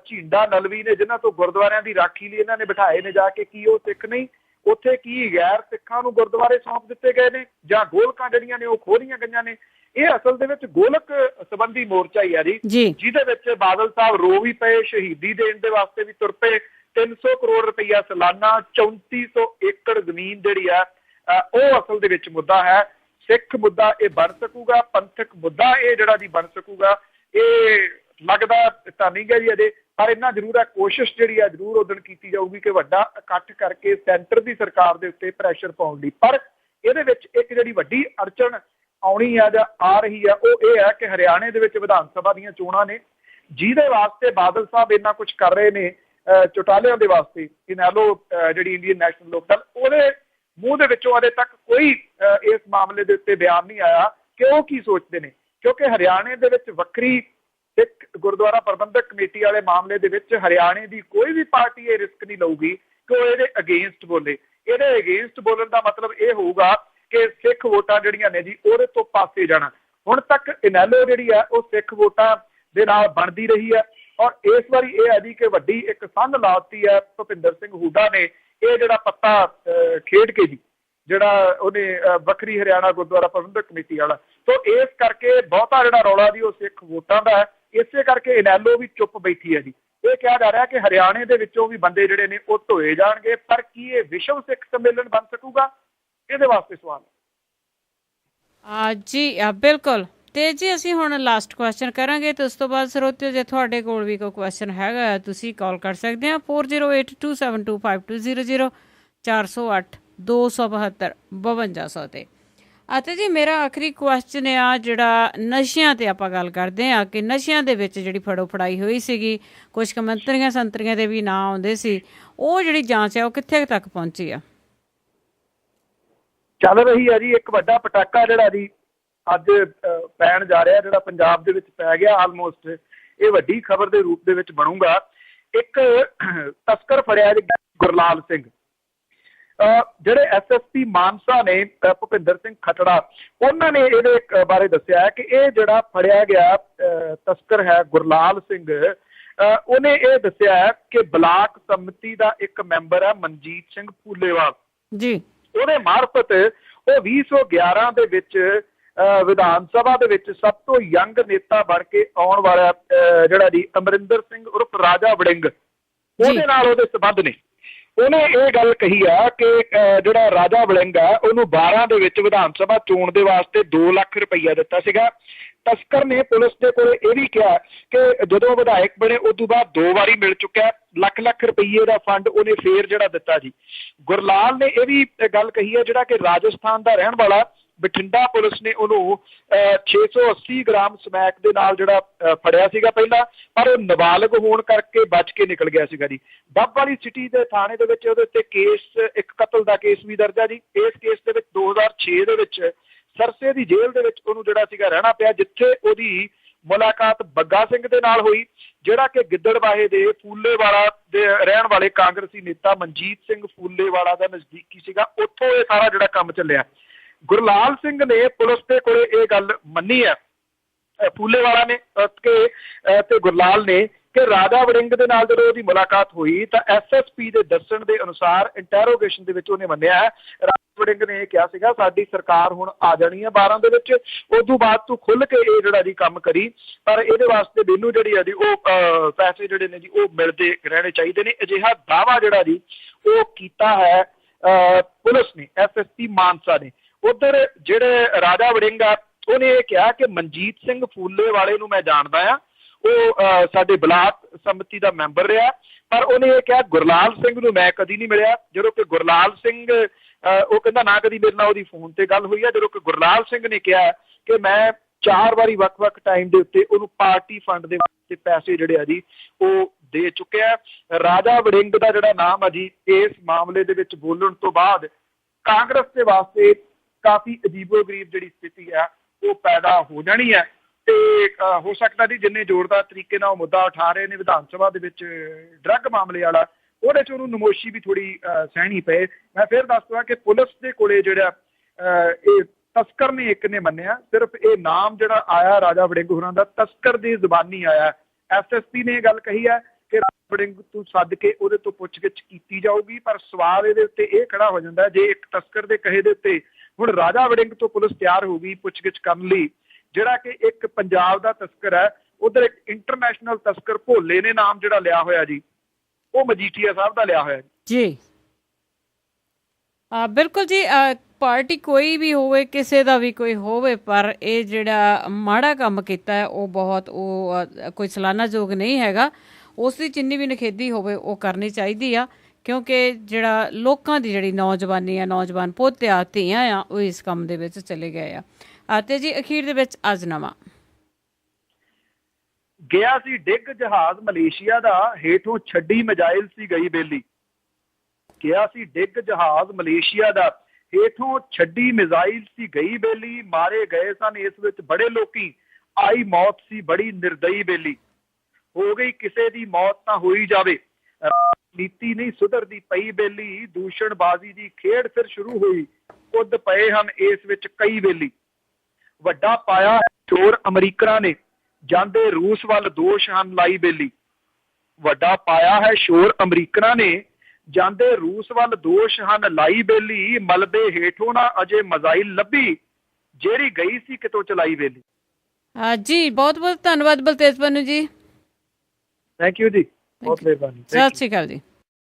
ਝੀਂਡਾ ਨਲਵੀ ਨੇ ਜਿਨ੍ਹਾਂ ਤੋਂ ਗੁਰਦੁਆਰਿਆਂ ਦੀ ਰਾਖੀ ਲਈ ਇਹਨਾਂ ਨੇ ਬਿਠਾਏ ਨੇ ਜਾ ਕੇ, ਕੀ ਉਹ ਸਿੱਖ ਨਹੀਂ? ਉੱਥੇ ਕੀ ਗੈਰ ਸਿੱਖਾਂ ਨੂੰ ਗੁਰਦੁਆਰੇ ਸੌਂਪ ਦਿੱਤੇ ਗਏ ਨੇ ਜਾਂ ਗੋਲਕਾਂ ਜਿਹੜੀਆਂ ਨੇ ਉਹ ਖੋਲੀਆਂ ਗਈਆਂ ਨੇ? ਇਹ ਅਸਲ ਦੇ ਵਿੱਚ ਗੋਲਕ ਸੰਬੰਧੀ ਮੋਰਚਾ ਹੀ ਆ ਜੀ, ਜਿਹਦੇ ਵਿੱਚ ਬਾਦਲ ਸਾਹਿਬ ਰੋ ਵੀ ਪਏ, ਸ਼ਹੀਦੀ ਦੇਣ ਦੇ ਵਾਸਤੇ ਵੀ ਤੁਰ ਪਏ। 300 ਕਰੋੜ ਰੁਪਈਆ ਸਾਲਾਨਾ, 3400 ਏਕੜ ਜ਼ਮੀਨ ਜਿਹੜੀ ਆ ਉਹ ਅਸਲ ਦੇ ਵਿੱਚ ਮੁੱਦਾ ਹੈ। ਸਿੱਖ ਮੁੱਦਾ ਇਹ ਬਣ ਸਕੂਗਾ, ਪੰਥਕ ਮੁੱਦਾ ਇਹ ਜਿਹੜਾ ਜੀ ਬਣ ਸਕੂਗਾ, ਇਹ ਲੱਗਦਾ ਤਾਂ ਨਹੀਂ ਗਾ ਜੀ ਅਜੇ। ਪਰ ਇੰਨਾ ਜ਼ਰੂਰ ਹੈ, ਕੋਸ਼ਿਸ਼ ਜਿਹੜੀ ਆ ਜ਼ਰੂਰ ਉਦੋਂ ਕੀਤੀ ਜਾਊਗੀ ਕਿ ਵੱਡਾ ਇਕੱਠ ਕਰਕੇ ਸੈਂਟਰ ਦੀ ਸਰਕਾਰ ਦੇ ਉੱਤੇ ਪ੍ਰੈਸ਼ਰ ਪਾਉਣ ਲਈ। ਪਰ ਇਹਦੇ ਵਿੱਚ ਇੱਕ ਜਿਹੜੀ ਵੱਡੀ ਅੜਚਣ ਆਉਣੀ ਆ ਜਾਂ ਆ ਰਹੀ ਆ ਉਹ ਇਹ ਹੈ ਕਿ ਹਰਿਆਣੇ ਦੇ ਵਿੱਚ ਵਿਧਾਨ ਸਭਾ ਦੀਆਂ ਚੋਣਾਂ ਨੇ, ਜਿਹਦੇ ਵਾਸਤੇ ਬਾਦਲ ਸਾਹਿਬ ਇੰਨਾ ਕੁਝ ਕਰ ਰਹੇ ਨੇ ਚੌਟਾਲਿਆਂ ਦੇ ਵਾਸਤੇ। ਇਨੈਲੋ ਜਿਹੜੀ ਇੰਡੀਅਨ ਨੈਸ਼ਨਲ ਲੋਕ ਦਲ, ਉਹਦੇ ਮੂੰਹ ਦੇ ਵਿੱਚੋਂ ਅਜੇ ਤੱਕ ਕੋਈ ਇਸ ਮਾਮਲੇ ਦੇ ਉੱਤੇ ਬਿਆਨ ਨਹੀਂ ਆਇਆ ਕਿ ਉਹ ਕੀ ਸੋਚਦੇ ਨੇ, ਕਿਉਂਕਿ ਹਰਿਆਣੇ ਦੇ ਵਿੱਚ ਵੱਖਰੀ ਸਿੱਖ ਗੁਰਦੁਆਰਾ ਪ੍ਰਬੰਧਕ ਕਮੇਟੀ ਵਾਲੇ ਮਾਮਲੇ ਦੇ ਵਿੱਚ ਹਰਿਆਣੇ ਦੀ ਕੋਈ ਵੀ ਪਾਰਟੀ ਇਹ ਰਿਸਕ ਨਹੀਂ ਲਊਗੀ ਕਿ ਉਹ ਇਹਦੇ ਅਗੇਂਸਟ ਬੋਲੇ। ਇਹਦੇ ਅਗੇਂਸਟ ਬੋਲਣ ਦਾ ਮਤਲਬ ਇਹ ਹੋਊਗਾ ਕਿ ਸਿੱਖ ਵੋਟਾਂ ਜਿਹੜੀਆਂ ਨੇ ਜੀ ਉਹਦੇ ਤੋਂ ਪਾਸੇ ਜਾਣਾ। ਹੁਣ ਤੱਕ ਇਨੈਲੋ ਜਿਹੜੀ ਆ ਉਹ ਸਿੱਖ ਵੋਟਾਂ ਦੇ ਨਾਲ ਬਣਦੀ ਰਹੀ ਹੈ, ਔਰ ਇਸ ਵਾਰੀ ਇਹ ਹੈ ਜੀ ਕਿ ਵੱਡੀ ਇੱਕ ਸੰਧ ਲਾਤੀ ਹੈ ਭੁਪਿੰਦਰ ਸਿੰਘ ਹੁੱਡਾ ਨੇ। ਇਹ ਜਿਹੜਾ ਪੱਤਾ ਖੇਡ ਕੇ ਜੀ ਜਿਹੜਾ ਉਹਨੇ ਵੱਖਰੀ ਹਰਿਆਣਾ ਗੁਰਦੁਆਰਾ ਪ੍ਰਬੰਧਕ ਕਮੇਟੀ ਵਾਲਾ, ਤੋਂ ਇਸ ਕਰਕੇ ਬਹੁਤਾ ਜਿਹੜਾ ਰੌਲਾ ਜੀ ਉਹ ਸਿੱਖ ਵੋਟਾਂ ਦਾ ਹੈ। ਇਸੇ ਕਰਕੇ ਇਨੈਲੋ ਵੀ ਚੁੱਪ ਬੈਠੀ ਹੈ ਜੀ। ਇਹ ਕਿਹਾ ਜਾ ਰਿਹਾ ਕਿ ਹਰਿਆਣੇ ਦੇ ਵਿੱਚੋਂ ਵੀ ਬੰਦੇ ਜਿਹੜੇ ਨੇ ਉਹ ਢੋਏ ਜਾਣਗੇ, ਪਰ ਕੀ ਇਹ ਵਿਸ਼ਵ ਸਿੱਖ ਸੰਮੇਲਨ ਬਣ ਸਕੂਗਾ? ਇਹਦੇ ਵਾਸਤੇ ਸਵਾਲ ਹੈ ਜੀ। ਬਿਲਕੁਲ। ਤੇ ਜੀ ਅਸੀਂ ਹੁਣ ਲਾਸਟ ਕੁਐਸਚਨ ਕਰਾਂਗੇ ਤੇ ਉਸ ਤੋਂ ਬਾਅਦ ਸਰੋਤਿਓ ਜੇ ਤੁਹਾਡੇ ਕੋਲ ਵੀ ਕੋਈ ਕੁਐਸਚਨ ਹੈਗਾ ਤੁਸੀਂ ਕਾਲ ਕਰ ਸਕਦੇ ਆ 4082725200 408 272 5200 ਤੇ। ਅਤੇ ਜੀ ਮੇਰਾ ਆਖਰੀ ਕੁਐਸਚਨ ਆ ਜਿਹੜਾ ਨਸ਼ਿਆਂ ਤੇ ਆਪਾਂ ਗੱਲ ਕਰਦੇ ਆ ਕਿ ਨਸ਼ਿਆਂ ਦੇ ਵਿੱਚ ਜਿਹੜੀ ਫੜੋ ਫੜਾਈ ਹੋਈ ਸੀਗੀ, ਕੁਝ ਕੁ ਮੰਤਰੀਆਂ ਸੰਤਰੀਆਂ ਦੇ ਵੀ ਨਾਂ ਆਉਂਦੇ ਸੀ, ਉਹ ਜਿਹੜੀ ਜਾਂਚ ਹੈ ਉਹ ਕਿੱਥੇ ਤੱਕ ਪਹੁੰਚੀ ਆ? ਚੱਲ ਰਹੀ ਹੈ ਜੀ। ਇੱਕ ਵੱਡਾ ਪਟਾਕਾ ਜਿਹੜਾ ਜੀ ਅੱਜ ਪੈਣ ਜਾ ਰਿਹਾ, ਜਿਹੜਾ ਪੰਜਾਬ ਦੇ ਵਿੱਚ ਪੈ ਗਿਆ ਆਲਮੋਸਟ, ਇਹ ਵੱਡੀ ਖਬਰ ਦੇ ਰੂਪ ਦੇ ਵਿੱਚ ਬਣੂਗਾ। ਇੱਕ ਤਸਕਰ ਫੜਿਆ ਜੀ ਗੁਰਲਾਲ ਸਿੰਘ, ਜਿਹੜੇ ਐਸਐਸਪੀ ਮਾਨਸਾ ਨੇ ਭੁਪਿੰਦਰ ਸਿੰਘ ਖਟੜਾ, ਉਹਨਾਂ ਨੇ ਇਹਦੇ ਬਾਰੇ ਦੱਸਿਆ ਹੈ ਕਿ ਇਹ ਜਿਹੜਾ ਫੜਿਆ ਗਿਆ ਤਸਕਰ ਹੈ ਗੁਰਲਾਲ ਸਿੰਘ, ਉਹਨੇ ਇਹ ਦੱਸਿਆ ਹੈ ਕਿ ਬਲਾਕ ਸੰਮਤੀ ਦਾ ਇੱਕ ਮੈਂਬਰ ਹੈ ਮਨਜੀਤ ਸਿੰਘ ਫੂਲੇਵਾਲ ਜੀ, ਉਹਦੇ ਮਾਰਫਤ ਉਹ 2011 ਦੇ ਵਿੱਚ ਵਿਧਾਨ ਸਭਾ ਦੇ ਵਿੱਚ ਸਭ ਤੋਂ ਯੰਗ ਨੇਤਾ ਬਣ ਕੇ ਆਉਣ ਵਾਲਾ ਜਿਹੜਾ ਜੀ ਅਮਰਿੰਦਰ ਸਿੰਘ ਉਰਫ ਰਾਜਾ ਵੜਿੰਗ, ਉਹਦੇ ਨਾਲ ਉਹਦੇ ਸੰਬੰਧ ਨੇ। ਉਹਨੇ ਇਹ ਗੱਲ ਕਹੀ ਆ ਕਿ ਜਿਹੜਾ ਰਾਜਾ ਵੜਿੰਗ ਆ ਉਹਨੂੰ 12 ਦੇ ਵਿੱਚ ਵਿਧਾਨ ਸਭਾ ਚੋਣ ਦੇ ਵਾਸਤੇ 2 ਲੱਖ ਰੁਪਈਆ ਦਿੱਤਾ ਸੀਗਾ। ਤਸਕਰ ਨੇ ਪੁਲਿਸ ਦੇ ਕੋਲ ਇਹ ਵੀ ਕਿਹਾ ਕਿ ਜਦੋਂ ਵਿਧਾਇਕ ਬਣੇ ਉਸ ਤੋਂ ਬਾਅਦ 2 ਵਾਰੀ ਮਿਲ ਚੁੱਕਿਆ, ਲੱਖ ਰੁਪਈਏ ਦਾ ਫੰਡ ਉਹਨੇ ਫੇਰ ਜਿਹੜਾ ਦਿੱਤਾ ਜੀ। ਗੁਰਲਾਲ ਨੇ ਇਹ ਵੀ ਗੱਲ ਕਹੀ ਹੈ ਜਿਹੜਾ ਕਿ ਰਾਜਸਥਾਨ ਦਾ ਰਹਿਣ ਵਾਲਾ, ਬਠਿੰਡਾ ਪੁਲਿਸ ਨੇ ਉਹਨੂੰ 680 ਗ੍ਰਾਮ ਸਮੈਕ ਦੇ ਨਾਲ ਜਿਹੜਾ ਫੜਿਆ ਸੀਗਾ ਪਹਿਲਾਂ, ਪਰ ਉਹ ਨਾਬਾਲਗ ਹੋਣ ਕਰਕੇ ਬਚ ਕੇ ਨਿਕਲ ਗਿਆ ਸੀਗਾ ਜੀ। ਡੱਬ ਵਾਲੀ ਸਿਟੀ ਦੇ ਥਾਣੇ ਦੇ ਵਿੱਚ ਉਹਦੇ ਉੱਤੇ ਕੇਸ, ਇੱਕ ਕਤਲ ਦਾ ਕੇਸ ਵੀ ਦਰਜ ਹੈ ਜੀ। ਇਸ ਕੇਸ ਦੇ ਵਿੱਚ 2006 ਦੇ ਵਿੱਚ ਸਰਸੇ ਦੀ ਜੇਲ੍ਹ ਦੇ ਵਿੱਚ ਉਹਨੂੰ ਜਿਹੜਾ ਸੀਗਾ ਰਹਿਣਾ ਪਿਆ, ਜਿੱਥੇ ਉਹਦੀ ਮੁਲਾਕਾਤ ਬੱਗਾ ਸਿੰਘ ਦੇ ਨਾਲ ਹੋਈ, ਜਿਹੜਾ ਕਿ ਗਿੱਦੜਬਾਹੇ ਦੇ ਫੂਲੇਵਾਲਾ ਦੇ ਰਹਿਣ ਵਾਲੇ ਕਾਂਗਰਸੀ ਨੇਤਾ ਮਨਜੀਤ ਸਿੰਘ ਫੂਲੇਵਾਲਾ ਦਾ ਨਜ਼ਦੀਕੀ ਸੀਗਾ। ਉੱਥੋਂ ਇਹ ਸਾਰਾ ਜਿਹੜਾ ਕੰਮ ਚੱਲਿਆ। ਗੁਰਲਾਲ ਸਿੰਘ ਨੇ ਪੁਲਿਸ ਦੇ ਕੋਲੇ ਇਹ ਗੱਲ ਮੰਨੀ ਹੈ, ਫੂਲੇਵਾਲਾ ਨੇ ਤੇ ਗੁਰਲਾਲ ਨੇ, ਕਿ ਰਾਜਾ ਵੜਿੰਗ ਦੇ ਨਾਲ ਜਦੋਂ ਉਹਦੀ ਮੁਲਾਕਾਤ ਹੋਈ ਤਾਂ ਐਸਐਸਪੀ ਦੇ ਦੱਸਣ ਦੇ ਅਨੁਸਾਰ ਇੰਟਰੋਗੇਸ਼ਨ ਦੇ ਵਿੱਚ ਉਹਨੇ ਮੰਨਿਆ ਹੈ, ਰਾਜਾ ਵੜਿੰਗ ਨੇ ਇਹ ਕਿਹਾ ਸੀਗਾ ਸਾਡੀ ਸਰਕਾਰ ਹੁਣ ਆ ਜਾਣੀ ਹੈ 12 ਦੇ ਵਿੱਚ, ਉਦੋਂ ਬਾਅਦ ਤੂੰ ਖੁੱਲ ਕੇ ਇਹ ਜਿਹੜਾ ਜੀ ਕੰਮ ਕਰੀ, ਪਰ ਇਹਦੇ ਵਾਸਤੇ ਮੈਨੂੰ ਜਿਹੜੀ ਹੈ ਜੀ ਉਹ ਪੈਸੇ ਜਿਹੜੇ ਨੇ ਜੀ ਉਹ ਮਿਲਦੇ ਰਹਿਣੇ ਚਾਹੀਦੇ ਨੇ। ਅਜਿਹਾ ਦਾਅਵਾ ਜਿਹੜਾ ਜੀ ਉਹ ਕੀਤਾ ਹੈ ਪੁਲਿਸ ਨੇ, ਐਸਐਸਪੀ ਮਾਨਸਾ ਨੇ। ਉਧਰ ਜਿਹੜੇ ਰਾਜਾ ਵੜਿੰਗ ਆ ਉਹਨੇ ਇਹ ਕਿਹਾ ਕਿ ਮਨਜੀਤ ਸਿੰਘ ਫੂਲੇਵਾਲੇ ਨੂੰ ਮੈਂ ਜਾਣਦਾ ਆ, ਉਹ ਸਾਡੇ ਬਲਾਕ ਸੰਮਤੀ ਦਾ ਮੈਂਬਰ ਰਿਹਾ, ਪਰ ਉਹਨੇ ਇਹ ਕਿਹਾ ਗੁਰਲਾਲ ਸਿੰਘ ਨੂੰ ਮੈਂ ਕਦੀ ਨਹੀਂ ਮਿਲਿਆ। ਜਦੋਂ ਕਿ ਗੁਰਲਾਲ ਸਿੰਘ ਉਹ ਕਹਿੰਦਾ ਨਾ ਕਦੀ ਮੇਰੇ ਨਾਲ ਉਹਦੀ ਫੋਨ ਤੇ ਗੱਲ ਹੋਈ ਹੈ। ਜਦੋਂ ਕਿ ਗੁਰਲਾਲ ਸਿੰਘ ਨੇ ਕਿਹਾ ਕਿ ਮੈਂ 4 ਵਾਰੀ ਵੱਖ-ਵੱਖ ਟਾਈਮ ਦੇ ਉੱਤੇ ਉਹਨੂੰ ਪਾਰਟੀ ਫੰਡ ਦੇ ਵਾਸਤੇ ਪੈਸੇ ਜਿਹੜੇ ਆ ਜੀ ਉਹ ਦੇ ਚੁੱਕਿਆ। ਰਾਜਾ ਵੜਿੰਗ ਦਾ ਜਿਹੜਾ ਨਾਮ ਆ ਜੀ ਇਸ ਮਾਮਲੇ ਦੇ ਵਿੱਚ ਬੋਲਣ ਤੋਂ ਬਾਅਦ ਕਾਂਗਰਸ ਦੇ ਵਾਸਤੇ ਕਾਫੀ ਅਜੀਬੋ-ਗਰੀਬ ਜਿਹੜੀ ਸਥਿਤੀ ਆ ਉਹ ਪੈਦਾ ਹੋ ਜਾਣੀ ਹੈ, ਤੇ ਹੋ ਸਕਦਾ ਜੀ ਜਿੰਨੇ ਜ਼ੋਰਦਾਰ ਤਰੀਕੇ ਨਾਲ ਉਹ ਮੁੱਦਾ ਉਠਾ ਰਹੇ ਨੇ ਵਿਧਾਨ ਸਭਾ ਦੇ ਵਿੱਚ ਡਰੱਗ ਮਾਮਲੇ ਵਾਲਾ, ਉਹਦੇ 'ਚ ਉਹਨੂੰ ਨਮੋਸ਼ੀ ਵੀ ਥੋੜ੍ਹੀ ਸਹਿਣੀ ਪਏ। ਮੈਂ ਫਿਰ ਦੱਸ ਦਵਾਂ ਕਿ ਪੁਲਿਸ ਦੇ ਕੋਲੇ ਜਿਹੜਾ ਇਹ ਤਸਕਰ ਨੇ ਇੱਕ ਨੇ ਮੰਨਿਆ, ਸਿਰਫ ਇਹ ਨਾਮ ਜਿਹੜਾ ਆਇਆ ਰਾਜਾ ਵੜਿੰਗ ਹੋਰਾਂ ਦਾ ਤਸਕਰ ਦੀ ਜ਼ੁਬਾਨੀ ਆਇਆ। ਐਸਐਸਪੀ ਨੇ ਇਹ ਗੱਲ ਕਹੀ ਹੈ ਕਿ ਰਾਜਾ ਵੜਿੰਗ ਤੂੰ ਸੱਦ ਕੇ ਉਹਦੇ ਤੋਂ ਪੁੱਛਗਿੱਛ ਕੀਤੀ ਜਾਊਗੀ, ਪਰ ਸਵਾਲ ਇਹਦੇ ਉੱਤੇ ਇਹ ਖੜਾ ਹੋ ਜਾਂਦਾ ਜੇ ਇੱਕ ਤਸਕਰ ਦੇ ਕਹੇ ਦੇ ਉੱਤੇ ਹੁਣ ਰਾਜਾ ਵੜਿੰਗ ਤੋਂ ਪੁਲਿਸ ਤਿਆਰ ਹੋ ਗਈ ਪੁੱਛਗਿੱਛ ਕਰਨ ਲਈ, ਜਿਹੜਾ ਕਿ ਇੱਕ ਪੰਜਾਬ ਦਾ ਤਸਕਰ ਹੈ, ਉਧਰ ਇੱਕ ਇੰਟਰਨੈਸ਼ਨਲ ਤਸਕਰ ਭੋਲੇ ਨੇ ਨਾਮ ਜਿਹੜਾ ਲਿਆ ਹੋਇਆ ਜੀ ਉਹ ਮਜੀਠੀਆ ਸਾਹਿਬ ਦਾ ਲਿਆ ਹੋਇਆ ਜੀ। ਬਿਲਕੁਲ ਜੀ, ਪਾਰਟੀ ਕੋਈ ਵੀ ਹੋਵੇ, ਕਿਸੇ ਦਾ ਵੀ ਕੋਈ ਹੋਵੇ, ਪਰ ਇਹ ਜਿਹੜਾ ਮਾੜਾ ਕੰਮ ਕੀਤਾ ਹੈ ਉਹ ਬਹੁਤ ਕੋਈ ਸਲਾਹਨਾਯੋਗ ਨਹੀਂ ਹੈਗਾ। ਉਸ ਦੀ ਜਿੰਨੀ ਵੀ ਨਿਖੇਧੀ ਹੋਵੇ ਉਹ ਕਰਨੀ ਚਾਹੀਦੀ ਆ, ਕਿਉਂਕਿ ਜਿਹੜਾ ਲੋਕਾਂ ਦੀ ਜਿਹੜੀ ਨੌਜਵਾਨੀ ਆ, ਨੌਜਵਾਨ ਪੋਤਿਆਂ ਧੀਆਂ ਆ, ਉਹ ਇਸ ਕੰਮ ਦੇ ਵਿੱਚ ਚਲੇ ਗਏ ਆ। ਅਤੇ ਜੀ ਅਖੀਰ ਦੇ ਵਿੱਚ ਅੱਜ ਨਵਾਂ ਗਿਆ ਸੀ ਡਿੱਗ ਜਹਾਜ਼ ਮਲੇਸ਼ੀਆ ਦਾ, ਹੇਠੋਂ ਛੱਡੀ ਮਿਜ਼ਾਈਲ ਸੀ ਗਈ ਬੇਲੀ। ਗਿਆ ਸੀ ਡਿੱਗ ਜਹਾਜ਼ ਮਲੇਸ਼ੀਆ ਦਾ, ਹੇਠੋਂ ਛੱਡੀ ਮਿਜ਼ਾਈਲ ਸੀ ਗਈ ਬੇਲੀ। ਮਾਰੇ ਗਏ ਸਨ ਇਸ ਵਿੱਚ ਬੜੇ ਲੋਕੀ, ਆਈ ਮੌਤ ਸੀ ਬੜੀ ਨਿਰਦਈ ਬੇਲੀ। ਹੋ ਗਈ ਕਿਸੇ ਦੀ ਮੌਤ ਤਾਂ ਹੋਈ ਜਾਵੇ, ਨੀਤੀ ਨਹੀਂ ਸੁਧਰਦੀ ਪਈ ਬੇਲੀ। ਦੂਸ਼ਣਬਾਜ਼ੀ ਦੀ ਖੇਡ ਫਿਰ ਸ਼ੁਰੂ ਹੋਈ, ਕੁੱਦ ਪਏ ਹਨ ਇਸ ਵਿੱਚ ਕਈ ਬੇਲੀ। ਵੱਡਾ ਪਾਇਆ ਸ਼ੋਰ ਅਮਰੀਕਨਾਂ ਨੇ, ਜਾਂਦੇ ਰੂਸ ਵੱਲ ਦੋਸ਼ ਹਨ ਲਾਈ ਬੇਲੀ। ਵੱਡਾ ਪਾਇਆ ਹੈ ਸ਼ੋਰ ਅਮਰੀਕਨਾਂ ਨੇ, ਜਾਂਦੇ ਰੂਸ ਵੱਲ ਦੋਸ਼ ਹਨ ਲਾਈ ਬੇਲੀ। ਮਲਬੇ ਹੇਠੋਂ ਨਾ ਅਜੇ ਮਿਜ਼ਾਈਲ ਲੱਭੀ, ਜਿਹੜੀ ਗਈ ਸੀ ਕਿਤੋਂ ਚਲਾਈ ਬੇਲੀ। ਜੀ ਬਹੁਤ ਬਹੁਤ ਧੰਨਵਾਦ ਬਲਤੇਜ ਪੰਨੂ ਜੀ। ਥੈਂਕ ਯੂ ਜੀ, ਬਹੁਤ ਮਿਹਰਬਾਨੀ। ਸਤਿ ਸ਼੍ਰੀ ਅਕਾਲ ਜੀ।